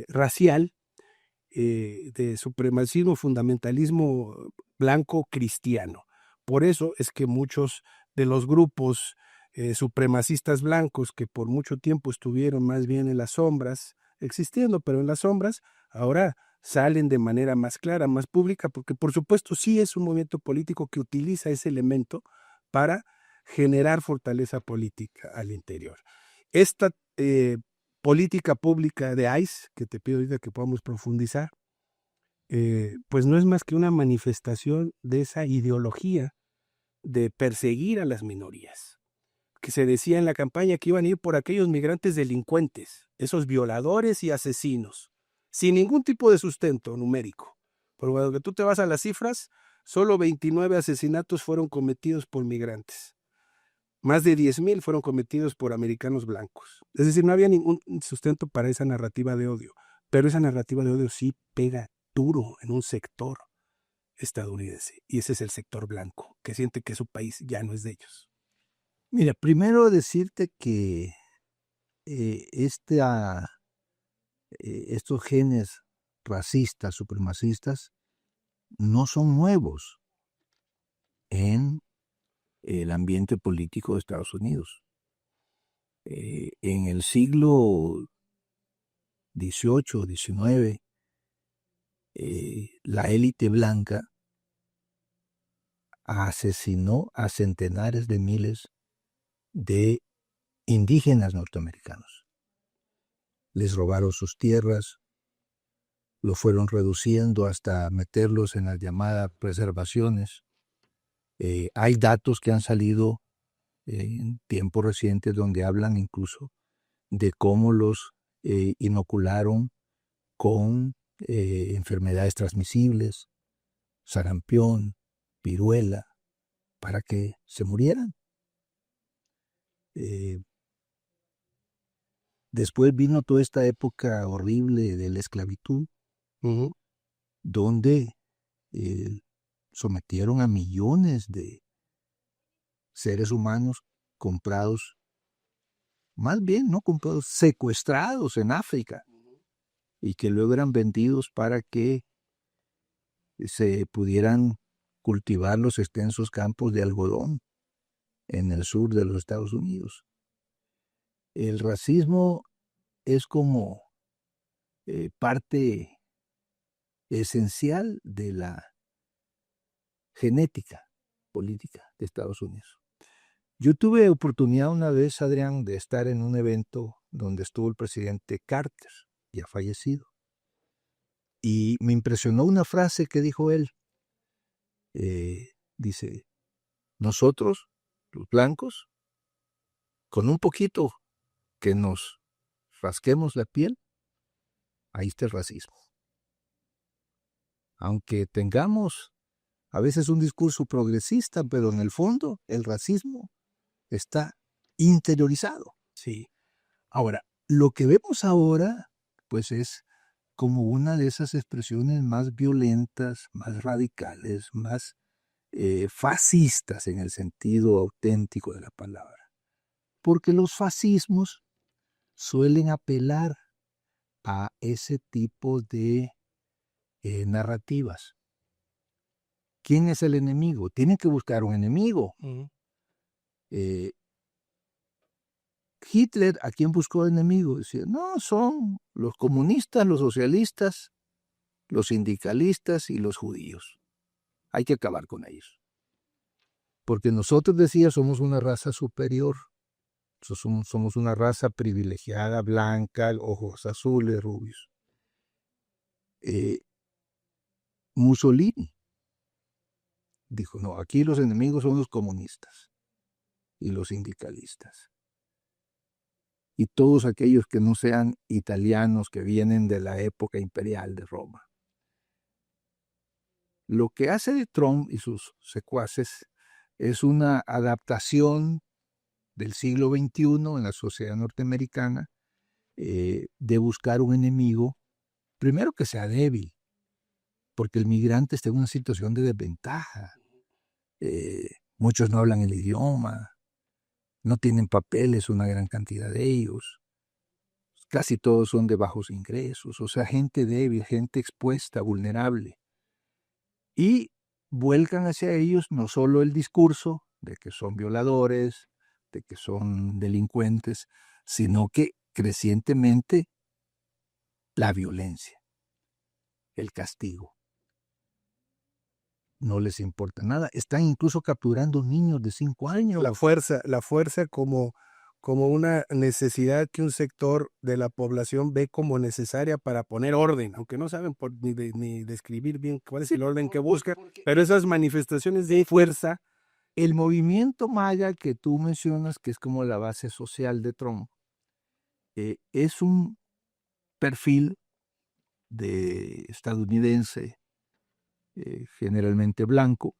racial, de supremacismo, fundamentalismo blanco cristiano, Por eso es que muchos de los grupos supremacistas blancos que por mucho tiempo estuvieron más bien en las sombras, existiendo, pero en las sombras, ahora salen de manera más clara, más pública, porque por supuesto sí es un movimiento político que utiliza ese elemento para generar fortaleza política al interior. Esta política pública de ICE, que te pido ahorita que podamos profundizar, pues no es más que una manifestación de esa ideología de perseguir a las minorías, que se decía en la campaña que iban a ir por aquellos migrantes delincuentes, esos violadores y asesinos, sin ningún tipo de sustento numérico. Porque cuando tú te vas a las cifras, solo 29 asesinatos fueron cometidos por migrantes. Más de 10,000 fueron cometidos por americanos blancos. Es decir, no había ningún sustento para esa narrativa de odio, pero esa narrativa de odio sí pega duro en un sector estadounidense, y ese es el sector blanco, que siente que su país ya no es de ellos. Mira, primero decirte que estos genes racistas, supremacistas, no son nuevos en el ambiente político de Estados Unidos. En el siglo XVIII, XIX, la élite blanca asesinó a centenares de miles de indígenas norteamericanos. Les robaron sus tierras, los fueron reduciendo hasta meterlos en las llamadas reservaciones. Hay datos que han salido en tiempos recientes donde hablan incluso de cómo los inocularon con enfermedades transmisibles, sarampión, viruela, para que se murieran. Después vino toda esta época horrible de la esclavitud, donde sometieron a millones de seres humanos comprados, más bien no comprados, secuestrados en África, y que luego eran vendidos para que se pudieran cultivar los extensos campos de algodón en el sur de los Estados Unidos. El racismo es como parte esencial de la genética política de Estados Unidos. Yo tuve oportunidad una vez, Adrián, de estar en un evento donde estuvo el presidente Carter, ya fallecido, y me impresionó una frase que dijo él. Dice, nosotros, los blancos, con un poquito que nos rasquemos la piel, ahí está el racismo. Aunque tengamos a veces un discurso progresista, pero en el fondo el racismo está interiorizado. Sí. Ahora, lo que vemos ahora, pues es como una de esas expresiones más violentas, más radicales, más fascistas en el sentido auténtico de la palabra. Porque los fascismos suelen apelar a ese tipo de narrativas. ¿Quién es el enemigo? Tienen que buscar un enemigo. Hitler, ¿a quién buscó enemigo? Decía, no, son los comunistas, los socialistas, los sindicalistas y los judíos. Hay que acabar con ellos. Porque nosotros, decía, somos una raza superior. Somos una raza privilegiada, blanca, ojos azules, rubios. Mussolini dijo, no, aquí los enemigos son los comunistas y los sindicalistas. Y todos aquellos que no sean italianos, que vienen de la época imperial de Roma. Lo que hace Trump y sus secuaces es una adaptación del siglo XXI en la sociedad norteamericana de buscar un enemigo, primero que sea débil, porque el migrante está en una situación de desventaja. Muchos no hablan el idioma, no tienen papeles, una gran cantidad de ellos. Casi todos son de bajos ingresos, o sea, gente débil, gente expuesta, vulnerable. Y vuelcan hacia ellos no solo el discurso de que son violadores, de que son delincuentes, sino que crecientemente la violencia, el castigo. No les importa nada. Están incluso capturando niños de 5 años. La fuerza como una necesidad que un sector de la población ve como necesaria para poner orden, aunque no saben ni describir bien cuál es el orden que buscan, pero esas manifestaciones de fuerza. El movimiento maya que tú mencionas, que es como la base social de Trump, es un perfil de estadounidense, generalmente blanco,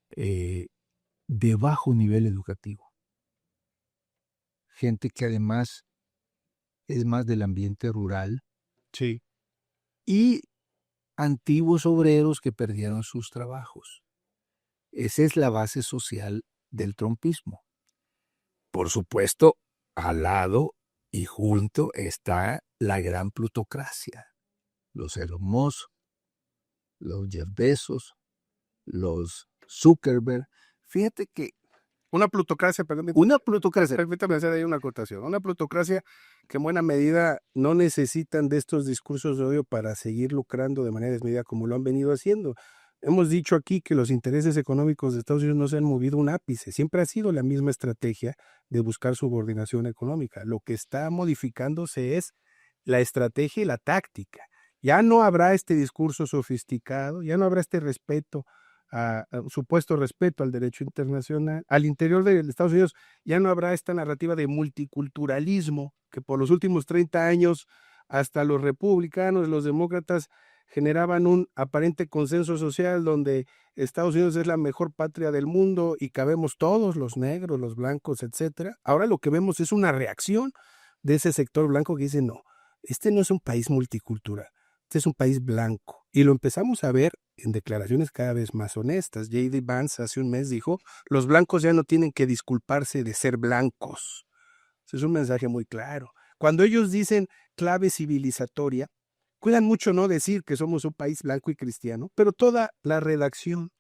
de bajo nivel educativo. Gente que además es más del ambiente rural. Sí. Y antiguos obreros que perdieron sus trabajos. Esa es la base social del trumpismo. Por supuesto, al lado y junto está la gran plutocracia. Los Elon Musk, los Jeff Bezos, los Zuckerberg. Fíjate que una plutocracia, perdón. Una plutocracia. Permítame hacer ahí una acotación. Una plutocracia que en buena medida no necesitan de estos discursos de odio para seguir lucrando de manera desmedida como lo han venido haciendo. Hemos dicho aquí que los intereses económicos de Estados Unidos no se han movido un ápice. Siempre ha sido la misma estrategia de buscar subordinación económica. Lo que está modificándose es la estrategia y la táctica. Ya no habrá este discurso sofisticado, ya no habrá este respeto, a supuesto respeto al derecho internacional. Al interior de Estados Unidos ya no habrá esta narrativa de multiculturalismo que por los últimos 30 años hasta los republicanos, los demócratas generaban un aparente consenso social donde Estados Unidos es la mejor patria del mundo y cabemos todos, los negros, los blancos, etcétera. Ahora lo que vemos es una reacción de ese sector blanco que dice, no, este no es un país multicultural, este es un país blanco. Y lo empezamos a ver en declaraciones cada vez más honestas. J.D. Vance hace un mes dijo, los blancos ya no tienen que disculparse de ser blancos. Ese es un mensaje muy claro. Cuando ellos dicen clave civilizatoria, cuidan mucho no decir que somos un país blanco y cristiano, pero toda la redacción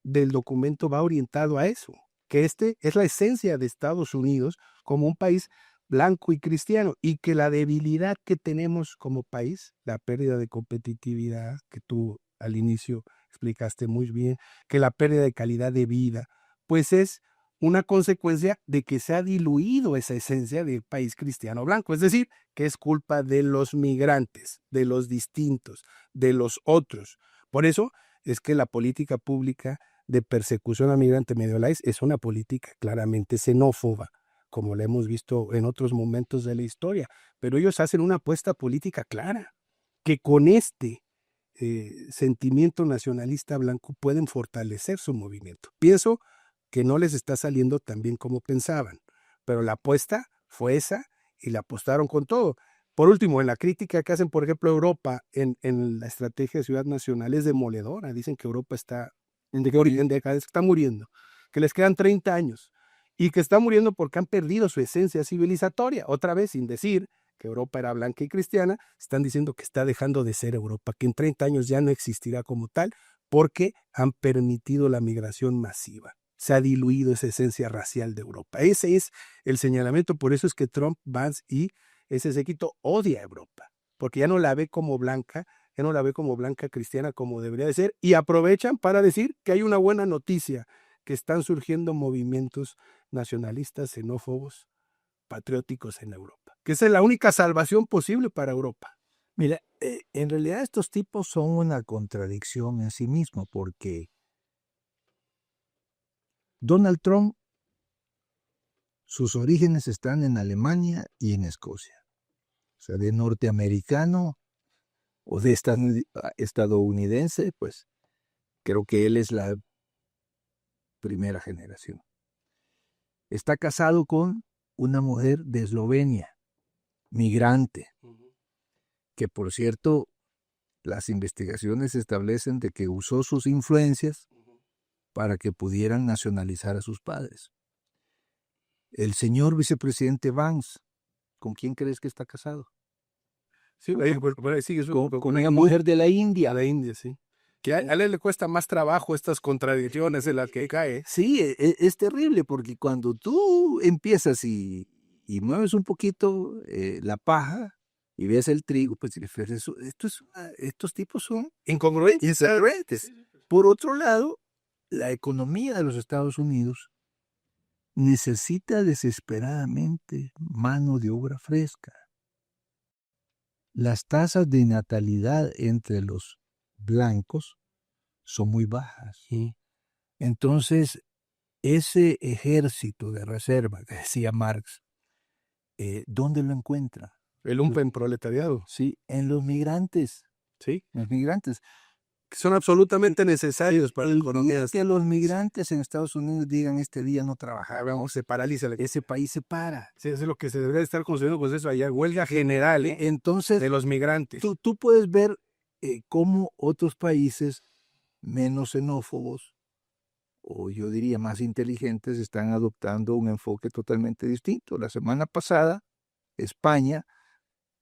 del documento va orientado a eso, que este es la esencia de Estados Unidos como un país blanco y cristiano, y que la debilidad que tenemos como país, la pérdida de competitividad que tú al inicio explicaste muy bien, que la pérdida de calidad de vida, pues es una consecuencia de que se ha diluido esa esencia de país cristiano blanco, es decir, que es culpa de los migrantes, de los distintos, de los otros. Por eso es que la política pública de persecución a migrante mediolais es una política claramente xenófoba, como la hemos visto en otros momentos de la historia, pero ellos hacen una apuesta política clara, que con este sentimiento nacionalista blanco pueden fortalecer su movimiento. Pienso que no les está saliendo tan bien como pensaban, pero la apuesta fue esa y la apostaron con todo. Por último, en la crítica que hacen, por ejemplo, Europa en la estrategia de ciudad nacional es demoledora. Dicen que Europa está muriendo, que les quedan 30 años y que está muriendo porque han perdido su esencia civilizatoria. Otra vez, sin decir que Europa era blanca y cristiana, están diciendo que está dejando de ser Europa, que en 30 años ya no existirá como tal porque han permitido la migración masiva. Se ha diluido esa esencia racial de Europa. Ese es el señalamiento, por eso es que Trump, Vance y ese séquito odia a Europa, porque ya no la ve como blanca, ya no la ve como blanca cristiana como debería de ser, y aprovechan para decir que hay una buena noticia, que están surgiendo movimientos nacionalistas, xenófobos, patrióticos en Europa, que esa es la única salvación posible para Europa. Mira, en realidad estos tipos son una contradicción en sí mismo, porque Donald Trump, sus orígenes están en Alemania y en Escocia. O sea, de norteamericano o de estadounidense, pues creo que él es la primera generación. Está casado con una mujer de Eslovenia, migrante, que por cierto, las investigaciones establecen de que usó sus influencias para que pudieran nacionalizar a sus padres. El señor vicepresidente Vance, ¿con quién crees que está casado? Sí, con una mujer de la India. La India, sí. Que a él le cuesta más trabajo estas contradicciones en las que cae. Sí, es terrible porque cuando tú empiezas y mueves un poquito la paja y ves el trigo, pues estos tipos son Incongruentes. incongruentes. Por otro lado, la economía de los Estados Unidos necesita desesperadamente mano de obra fresca. Las tasas de natalidad entre los blancos son muy bajas. Entonces, ese ejército de reserva que decía Marx, ¿dónde lo encuentra? El lumpenproletariado. Sí, en los migrantes. Sí. Los migrantes. Que son absolutamente necesarios para la economía. Que los migrantes en Estados Unidos digan este día no trabajar, Se paraliza. ese país se para. Sí, eso es lo que se debería estar construyendo, pues eso allá, huelga general Entonces, de los migrantes. Tú puedes ver cómo otros países menos xenófobos, o yo diría más inteligentes, están adoptando un enfoque totalmente distinto. La semana pasada, España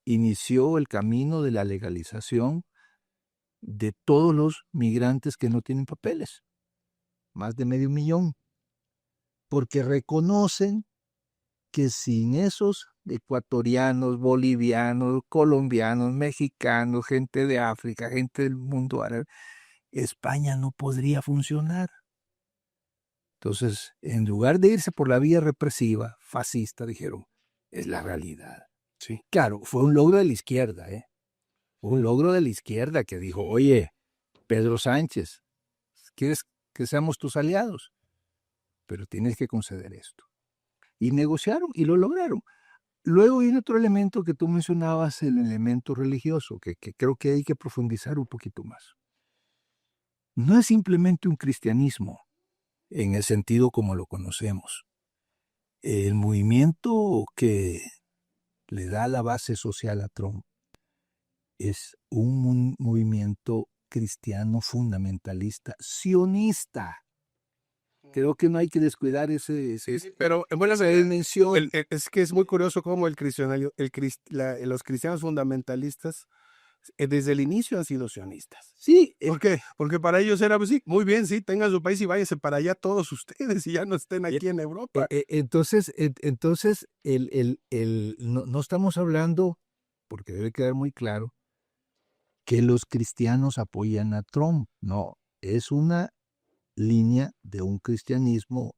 inició el camino de la legalización de todos los migrantes que no tienen papeles, más de 500,000, porque reconocen que sin esos ecuatorianos, bolivianos, colombianos, mexicanos, gente de África, gente del mundo árabe, España no podría funcionar. Entonces, en lugar de irse por la vía represiva, fascista, dijeron, es la realidad. Sí. Claro, fue un logro de la izquierda, un logro de la izquierda que dijo, oye, Pedro Sánchez, ¿quieres que seamos tus aliados? Pero tienes que conceder esto. Y negociaron y lo lograron. Luego hay otro elemento que tú mencionabas, el elemento religioso, que creo que hay que profundizar un poquito más. No es simplemente un cristianismo en el sentido como lo conocemos. El movimiento que le da la base social a Trump es un movimiento cristiano fundamentalista, sionista. Creo que no hay que descuidar ese pero en buena dimensión. Es que es muy curioso cómo los cristianos fundamentalistas desde el inicio han sido sionistas. Sí. ¿Por qué? Porque para ellos era, pues sí, muy bien, sí, tengan su país y váyanse para allá todos ustedes y ya no estén aquí en Europa. Entonces no estamos hablando, porque debe quedar muy claro, que los cristianos apoyan a Trump. No, es una línea de un cristianismo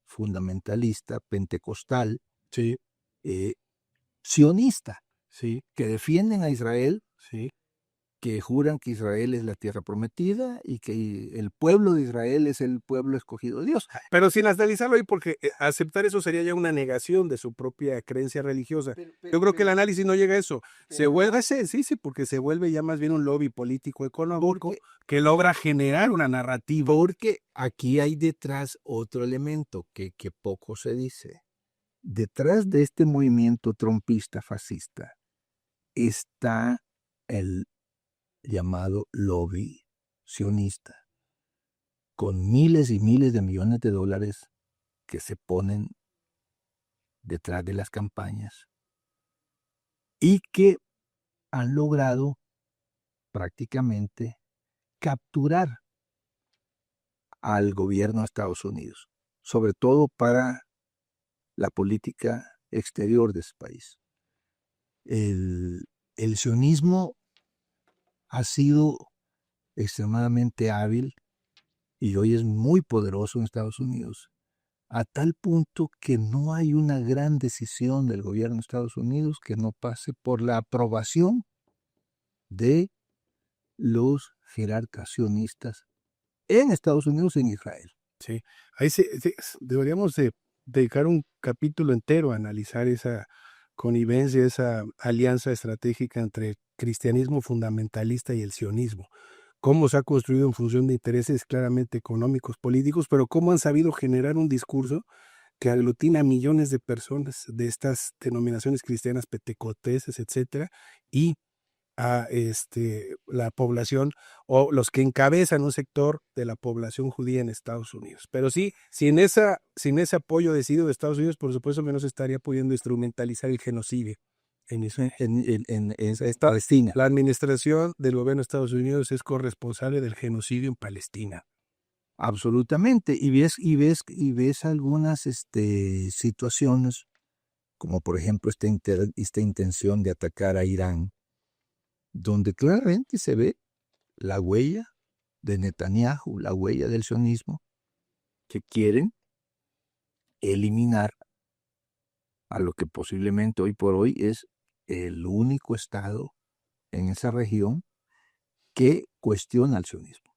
fundamentalista, pentecostal, sí, sionista, sí, que defienden a Israel, sí, que juran que Israel es la tierra prometida y que el pueblo de Israel es el pueblo escogido de Dios. Pero sin analizarlo ahí, porque aceptar eso sería ya una negación de su propia creencia religiosa. Yo creo que el análisis no llega a eso. Se vuelve, sí, porque se vuelve ya más bien un lobby político económico que logra generar una narrativa. Porque aquí hay detrás otro elemento que poco se dice. Detrás de este movimiento trumpista fascista está el llamado lobby sionista, con miles y miles de millones de dólares que se ponen detrás de las campañas y que han logrado prácticamente capturar al gobierno de Estados Unidos, sobre todo para la política exterior de ese país. El sionismo ha sido extremadamente hábil y hoy es muy poderoso en Estados Unidos, a tal punto que no hay una gran decisión del gobierno de Estados Unidos que no pase por la aprobación de los jerarcas sionistas en Estados Unidos y en Israel. Sí, ahí deberíamos de dedicar un capítulo entero a analizar esa connivencia, esa alianza estratégica entre el cristianismo fundamentalista y el sionismo. Cómo se ha construido en función de intereses claramente económicos, políticos, pero cómo han sabido generar un discurso que aglutina a millones de personas de estas denominaciones cristianas, pentecostales, etcétera, y a la población o los que encabezan un sector de la población judía en Estados Unidos. Pero sí, sin ese apoyo decidido de Estados Unidos, por supuesto que no se estaría pudiendo instrumentalizar el genocidio en Israel. en Palestina. La administración del gobierno de Estados Unidos es corresponsable del genocidio en Palestina. Absolutamente. Y ves algunas situaciones, como por ejemplo esta intención de atacar a Irán, donde claramente se ve la huella de Netanyahu, la huella del sionismo, que quieren eliminar a lo que posiblemente hoy por hoy es el único estado en esa región que cuestiona al sionismo.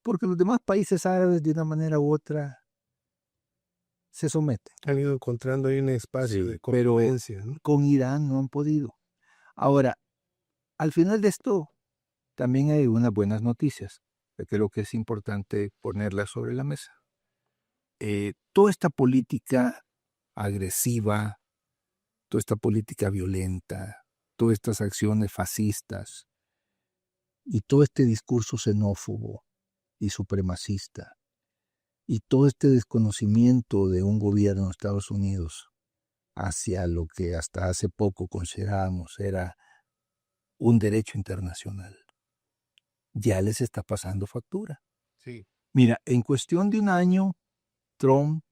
Porque los demás países árabes, de una manera u otra, se someten. Han ido encontrando ahí un espacio de convivencia, ¿no? Con Irán no han podido. Ahora, al final de esto, también hay unas buenas noticias, que creo que es importante ponerlas sobre la mesa. Toda esta política agresiva, toda esta política violenta, todas estas acciones fascistas y todo este discurso xenófobo y supremacista y todo este desconocimiento de un gobierno de Estados Unidos hacia lo que hasta hace poco considerábamos era un derecho internacional, ya les está pasando factura. Sí. Mira, en cuestión de un año, Trump,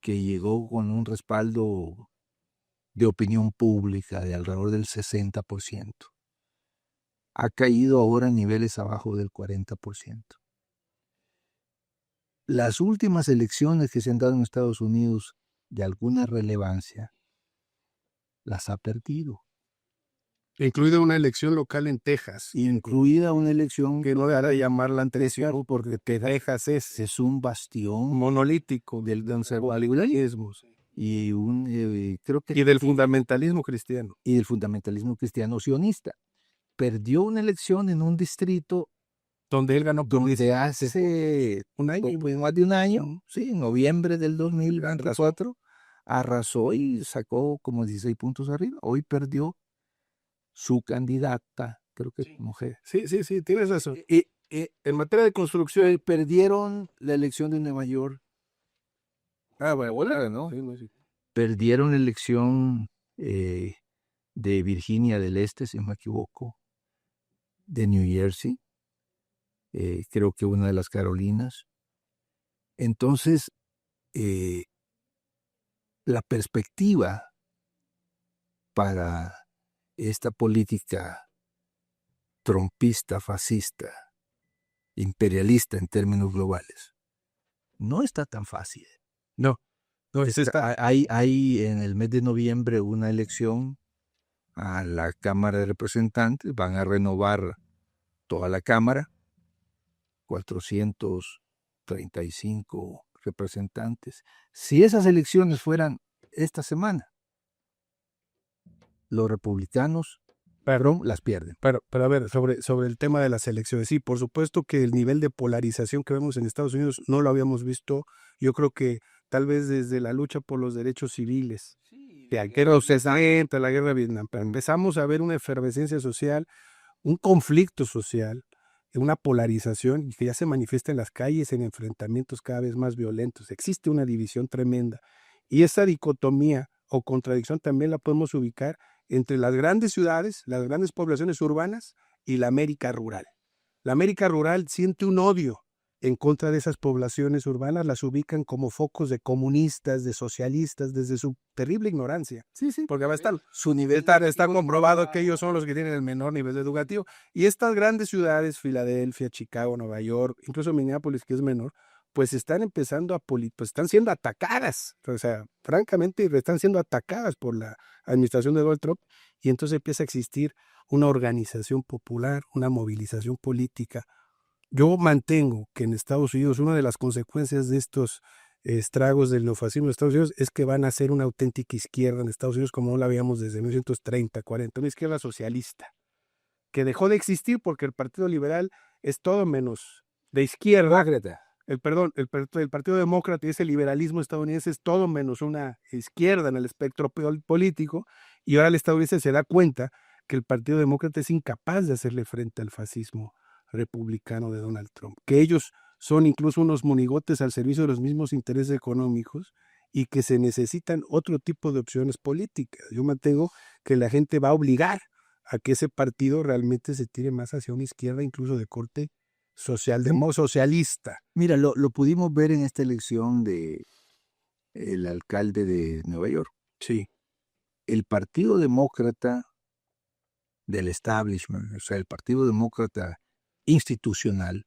que llegó con un respaldo de opinión pública de alrededor del 60%, ha caído ahora a niveles abajo del 40%. Las últimas elecciones que se han dado en Estados Unidos de alguna relevancia, las ha perdido. Incluida una elección local en Texas. Incluida una elección que no dejará de llamarla atención porque Texas es un bastión monolítico del conservadurismo y creo que y del fundamentalismo cristiano. Y del fundamentalismo cristiano sionista. Perdió una elección en un distrito donde él ganó donde hace un año, pues más de un año, sí, en noviembre del 2024, arrasó y sacó como 16 puntos arriba. Hoy perdió su candidata, creo que es mujer. Sí, tienes razón. En materia de construcción, perdieron la elección de Nueva York. Bueno, ¿no? Sí. Perdieron la elección de Virginia del Este, si no me equivoco, de New Jersey, creo que una de las Carolinas. Entonces, la perspectiva para esta política trumpista, fascista, imperialista en términos globales, no está tan fácil. No hay en el mes de noviembre una elección a la Cámara de Representantes, van a renovar toda la Cámara, 435 representantes. Si esas elecciones fueran esta semana, los republicanos las pierden. Pero a ver, sobre el tema de las elecciones, sí, por supuesto que el nivel de polarización que vemos en Estados Unidos no lo habíamos visto, yo creo que tal vez desde la lucha por los derechos civiles, de aquellos 60, la guerra de Vietnam, pero empezamos a ver una efervescencia social, un conflicto social, una polarización que ya se manifiesta en las calles, en enfrentamientos cada vez más violentos. Existe una división tremenda y esa dicotomía o contradicción también la podemos ubicar entre las grandes ciudades, las grandes poblaciones urbanas y la América rural. La América rural siente un odio en contra de esas poblaciones urbanas, las ubican como focos de comunistas, de socialistas, desde su terrible ignorancia. Sí, porque va a estar su nivel, está comprobado que ellos son los que tienen el menor nivel educativo. Y estas grandes ciudades, Filadelfia, Chicago, Nueva York, incluso Minneapolis, que es menor, pues están empezando pues están siendo atacadas. O sea, francamente, están siendo atacadas por la administración de Donald Trump. Y entonces empieza a existir una organización popular, una movilización política. Yo mantengo que en Estados Unidos una de las consecuencias de estos estragos del neofascismo de Estados Unidos es que van a ser una auténtica izquierda en Estados Unidos como no la veíamos desde 1930, 40, una izquierda socialista, que dejó de existir porque el Partido Liberal es todo menos de izquierda. El Partido Demócrata y ese liberalismo estadounidense es todo menos una izquierda en el espectro político, y ahora el estadounidense se da cuenta que el Partido Demócrata es incapaz de hacerle frente al fascismo republicano de Donald Trump, que ellos son incluso unos monigotes al servicio de los mismos intereses económicos y que se necesitan otro tipo de opciones políticas. Yo mantengo que la gente va a obligar a que ese partido realmente se tire más hacia una izquierda, incluso de corte socialista. Mira, lo pudimos ver en esta elección de el alcalde de Nueva York. Sí. El Partido Demócrata del establishment, o sea, el Partido Demócrata institucional,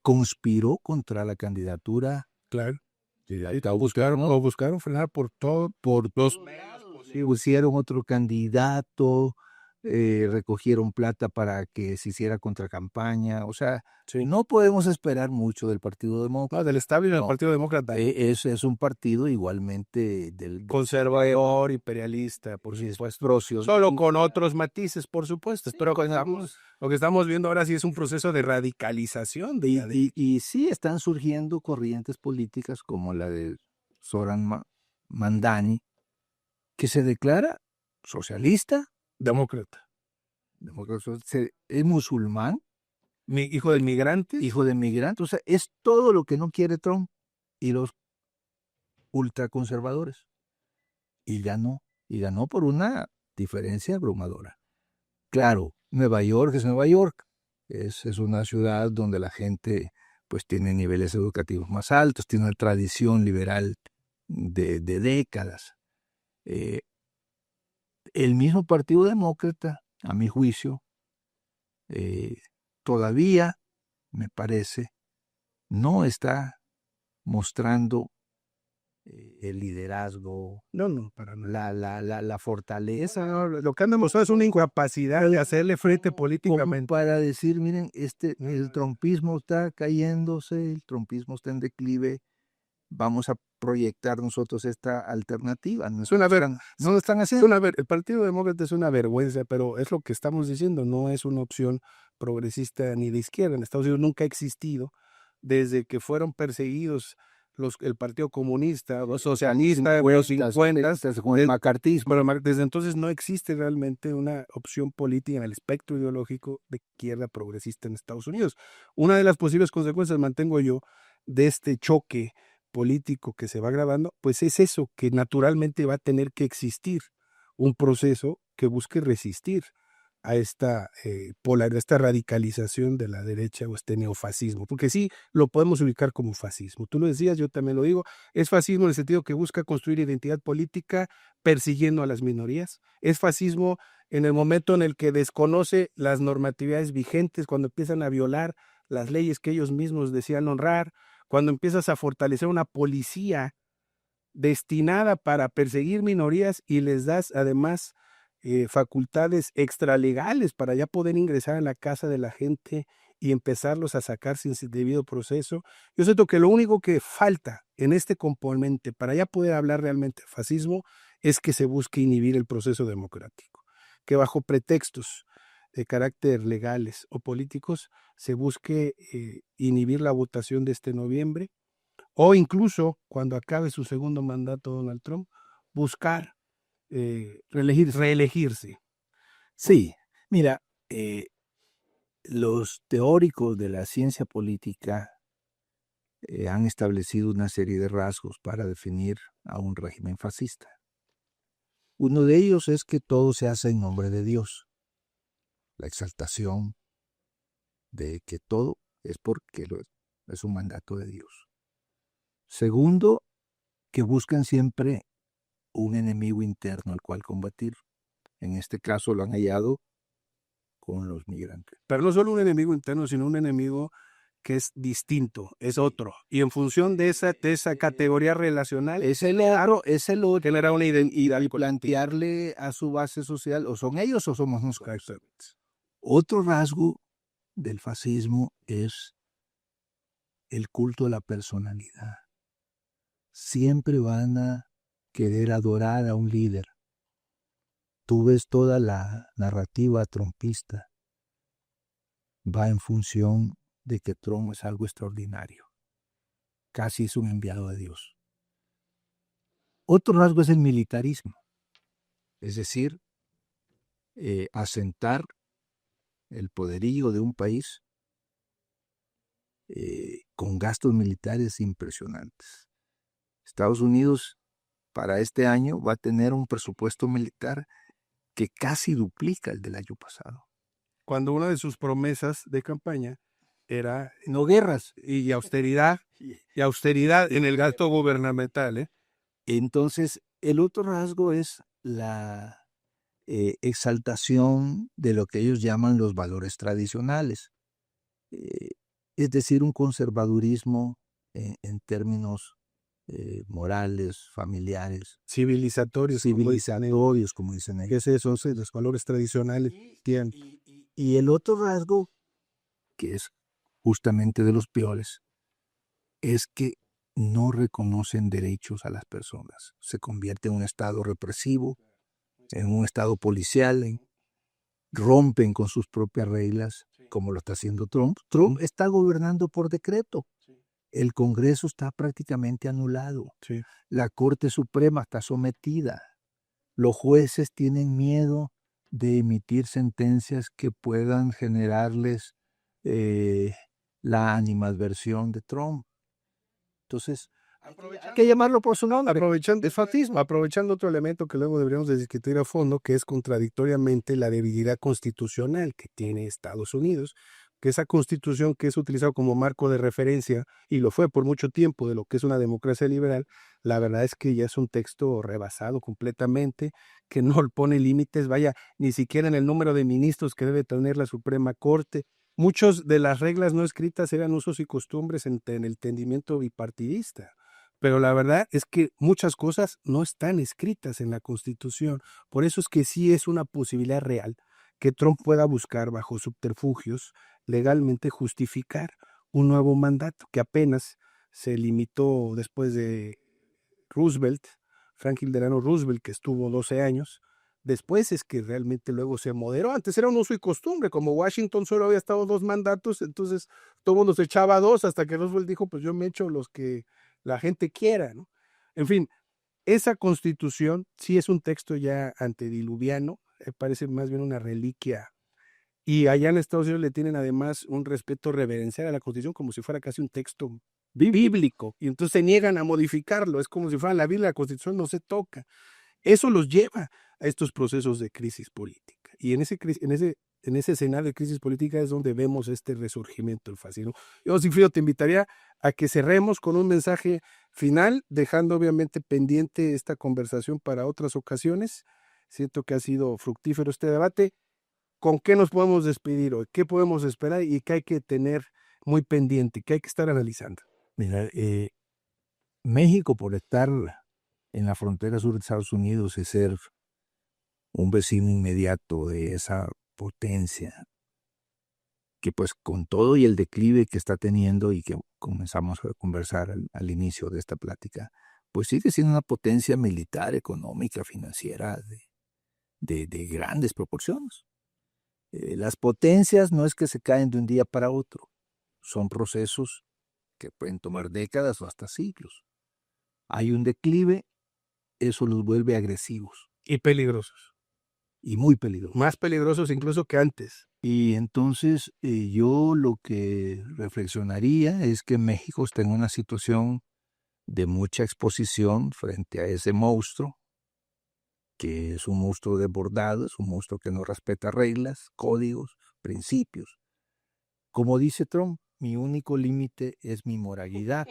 conspiró contra la candidatura. Claro. Buscaron frenar por dos sí, pusieron otro candidato, recogieron plata para que se hiciera contracampaña. O sea, Sí. no podemos esperar mucho del Partido Demócrata. No, del establishment del No. Partido Demócrata. Es un partido igualmente del Conservador, imperialista, por supuesto. procio. Solo con otros matices, por supuesto. Pero lo que estamos viendo ahora sí es un proceso de radicalización. Y sí están surgiendo corrientes políticas como la de Zoran Mandani, que se declara socialista, demócrata. Es musulmán, Hijo de migrantes. hijo de migrante, o sea, es todo lo que no quiere Trump y los ultraconservadores. Y ganó por una diferencia abrumadora. Claro, Nueva York es Nueva York, es una ciudad donde la gente pues tiene niveles educativos más altos, tiene una tradición liberal de décadas. El mismo Partido Demócrata, a mi juicio, todavía, me parece, no está mostrando el liderazgo, No, para nada. la fortaleza. No, lo que han demostrado es una incapacidad de hacerle frente políticamente. Para decir, miren, el trumpismo está cayéndose, el trumpismo está en declive, vamos a proyectar nosotros esta alternativa. No lo están haciendo. El Partido Demócrata es una vergüenza, pero es lo que estamos diciendo, no es una opción progresista ni de izquierda. En Estados Unidos nunca ha existido, desde que fueron perseguidos el Partido Comunista, los socialistas, los 50, con el macartismo. pero desde entonces no existe realmente una opción política en el espectro ideológico de izquierda progresista en Estados Unidos. Una de las posibles consecuencias, mantengo yo, de este choque político que se va grabando, pues es eso, que naturalmente va a tener que existir un proceso que busque resistir a esta esta radicalización de la derecha o este neofascismo, porque sí lo podemos ubicar como fascismo. Tú lo decías, yo también lo digo, es fascismo en el sentido que busca construir identidad política persiguiendo a las minorías, es fascismo en el momento en el que desconoce las normatividades vigentes, cuando empiezan a violar las leyes que ellos mismos decían honrar, cuando empiezas a fortalecer una policía destinada para perseguir minorías y les das además facultades extralegales para ya poder ingresar a la casa de la gente y empezarlos a sacar sin su debido proceso. Yo siento que lo único que falta en este componente para ya poder hablar realmente de fascismo es que se busque inhibir el proceso democrático, que bajo pretextos de carácter legales o políticos se busque inhibir la votación de este noviembre, o incluso cuando acabe su segundo mandato Donald Trump, buscar reelegirse. Sí, mira, los teóricos de la ciencia política han establecido una serie de rasgos para definir a un régimen fascista. Uno de ellos es que todo se hace en nombre de Dios. La exaltación de que todo es porque es un mandato de Dios. Segundo, que buscan siempre un enemigo interno al cual combatir. En este caso lo han hallado con los migrantes. Pero no solo un enemigo interno, sino un enemigo que es distinto, es otro. Y en función de esa categoría relacional, es el otro, genera una identidad y plantearle a su base social, o son ellos o somos nosotros. Otro rasgo del fascismo es el culto a la personalidad. Siempre van a querer adorar a un líder. Tú ves toda la narrativa trumpista, va en función de que Trump es algo extraordinario. Casi es un enviado de Dios. Otro rasgo es el militarismo, es decir, asentar el poderío de un país con gastos militares impresionantes. Estados Unidos para este año va a tener un presupuesto militar que casi duplica el del año pasado. Cuando una de sus promesas de campaña era no guerras y austeridad en el gasto gubernamental, ¿eh? Entonces, el otro rasgo es la exaltación de lo que ellos llaman los valores tradicionales, es decir, un conservadurismo en términos morales, familiares, civilizatorios, como dicen ellos. ¿Qué es eso? Los valores tradicionales. Y el otro rasgo, que es justamente de los peores, es que no reconocen derechos a las personas. Se convierte en un estado represivo, en un estado policial, rompen con sus propias reglas, como lo está haciendo Trump. Trump está gobernando por decreto. El Congreso está prácticamente anulado. Sí. La Corte Suprema está sometida. Los jueces tienen miedo de emitir sentencias que puedan generarles la animadversión de Trump. Entonces, hay que llamarlo por su nombre. Aprovechando otro elemento que luego deberíamos de discutir a fondo, que es contradictoriamente la debilidad constitucional que tiene Estados Unidos, que esa constitución que es utilizada como marco de referencia, y lo fue por mucho tiempo de lo que es una democracia liberal, la verdad es que ya es un texto rebasado completamente, que no pone límites, vaya, ni siquiera en el número de ministros que debe tener la Suprema Corte. Muchas de las reglas no escritas eran usos y costumbres en el entendimiento bipartidista. Pero la verdad es que muchas cosas no están escritas en la Constitución. Por eso es que sí es una posibilidad real que Trump pueda buscar bajo subterfugios legalmente justificar un nuevo mandato que apenas se limitó después de Roosevelt, Franklin Delano Roosevelt, que estuvo 12 años. Después es que realmente luego se moderó. Antes era un uso y costumbre, como Washington solo había estado 2 mandatos, entonces todo el mundo se echaba 2 hasta que Roosevelt dijo, pues yo me echo los que la gente quiera, ¿no? En fin, esa constitución sí es un texto ya antediluviano, parece más bien una reliquia, y allá en Estados Unidos le tienen además un respeto reverencial a la constitución como si fuera casi un texto bíblico, y entonces se niegan a modificarlo, es como si fuera la Biblia, la constitución no se toca. Eso los lleva a estos procesos de crisis política, y en ese escenario de crisis política es donde vemos este resurgimiento del fascismo. Yo, Sigfrido, te invitaría a que cerremos con un mensaje final, dejando obviamente pendiente esta conversación para otras ocasiones. Siento que ha sido fructífero este debate. ¿Con qué nos podemos despedir hoy? ¿Qué podemos esperar y qué hay que tener muy pendiente, qué hay que estar analizando? Mira, México, por estar en la frontera sur de Estados Unidos y ser un vecino inmediato de esa potencia, que pues con todo y el declive que está teniendo y que comenzamos a conversar al inicio de esta plática, pues sigue siendo una potencia militar, económica, financiera de grandes proporciones. Las potencias no es que se caen de un día para otro, son procesos que pueden tomar décadas o hasta siglos. Hay un declive, eso los vuelve agresivos. Y peligrosos. Y muy peligrosos. Más peligrosos incluso que antes. Y entonces yo lo que reflexionaría es que México está en una situación de mucha exposición frente a ese monstruo, que es un monstruo desbordado, es un monstruo que no respeta reglas, códigos, principios. Como dice Trump, mi único límite es mi moralidad.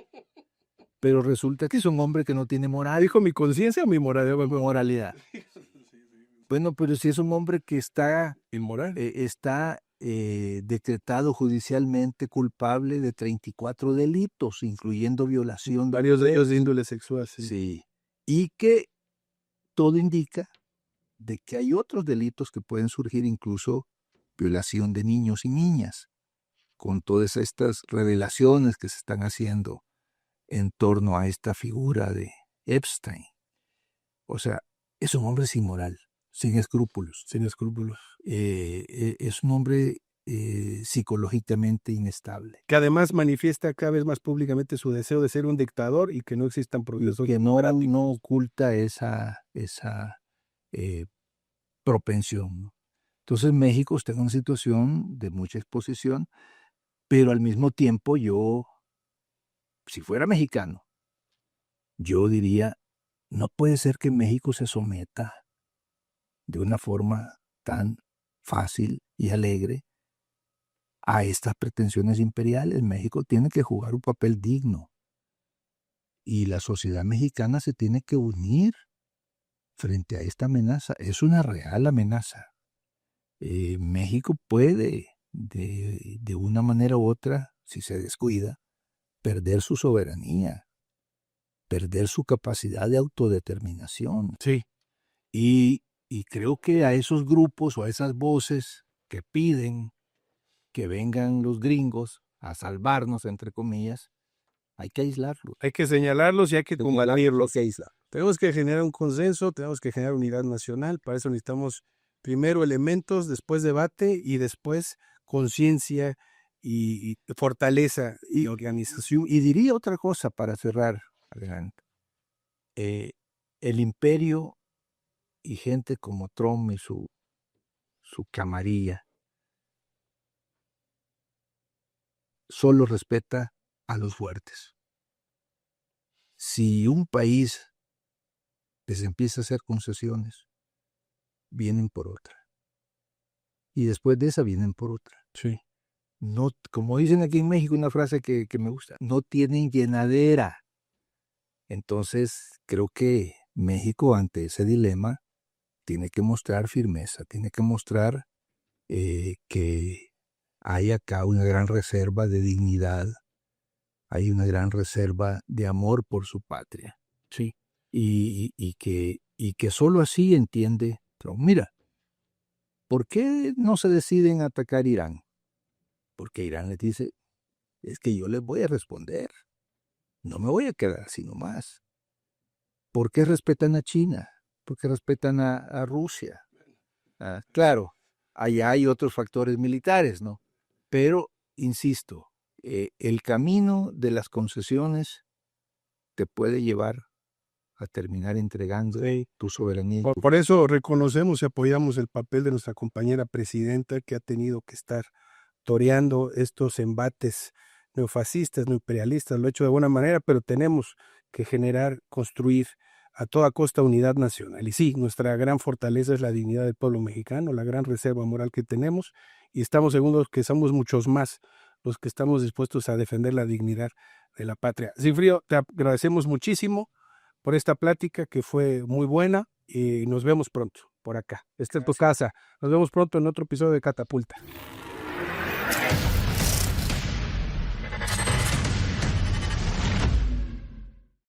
Pero resulta que es un hombre que no tiene moral. ¿Dijo mi conciencia o mi moralidad? Moralidad. Bueno, pero si es un hombre que está inmoral, está decretado judicialmente culpable de 34 delitos, incluyendo violación. Varios de ellos de índole sexual. Sí. Y que todo indica de que hay otros delitos que pueden surgir, incluso violación de niños y niñas, con todas estas revelaciones que se están haciendo en torno a esta figura de Epstein. O sea, es un hombre sin moral, sin escrúpulos. Sin escrúpulos. Es un hombre psicológicamente inestable. Que además manifiesta cada vez más públicamente su deseo de ser un dictador y que no existan procesos. Que no oculta esa propensión, ¿no? Entonces México está en una situación de mucha exposición, pero al mismo tiempo yo, si fuera mexicano, yo diría, no puede ser que México se someta de una forma tan fácil y alegre a estas pretensiones imperiales. México tiene que jugar un papel digno y la sociedad mexicana se tiene que unir frente a esta amenaza. Es una real amenaza. México puede, de una manera u otra, si se descuida, perder su soberanía, perder su capacidad de autodeterminación. Sí. Y creo que a esos grupos o a esas voces que piden que vengan los gringos a salvarnos, entre comillas, hay que aislarlos. Hay que señalarlos y hay que combatirlos. Hay que aislar. Tenemos que generar un consenso, tenemos que generar unidad nacional. Para eso necesitamos primero elementos, después debate y después conciencia y fortaleza y organización. Y diría otra cosa para cerrar, Alejandro. El imperio y gente como Trump y su camarilla solo respeta a los fuertes. Si un país les empieza a hacer concesiones, vienen por otra. Y después de esa vienen por otra. Sí. No, como dicen aquí en México, una frase que me gusta, no tienen llenadera. Entonces, creo que México ante ese dilema tiene que mostrar firmeza, tiene que mostrar que hay acá una gran reserva de dignidad, hay una gran reserva de amor por su patria. Sí. Y que solo así entiende Trump. Mira, ¿por qué no se deciden a atacar Irán? Porque Irán les dice, es que yo les voy a responder, no me voy a quedar así nomás. ¿Por qué respetan a China? ¿Por qué respetan a Rusia? Claro, allá hay otros factores militares, ¿no? Pero, insisto, el camino de las concesiones te puede llevar a terminar entregando tu soberanía. Por eso reconocemos y apoyamos el papel de nuestra compañera presidenta que ha tenido que estar toreando estos embates neofascistas, neoimperialistas. Lo ha hecho de buena manera, pero tenemos que generar, construir a toda costa unidad nacional. Y sí, nuestra gran fortaleza es la dignidad del pueblo mexicano, la gran reserva moral que tenemos, y estamos seguros que somos muchos más los que estamos dispuestos a defender la dignidad de la patria. Sigfrido, te agradecemos muchísimo por esta plática que fue muy buena y nos vemos pronto por acá. Esta es tu casa. Nos vemos pronto en otro episodio de Catapulta.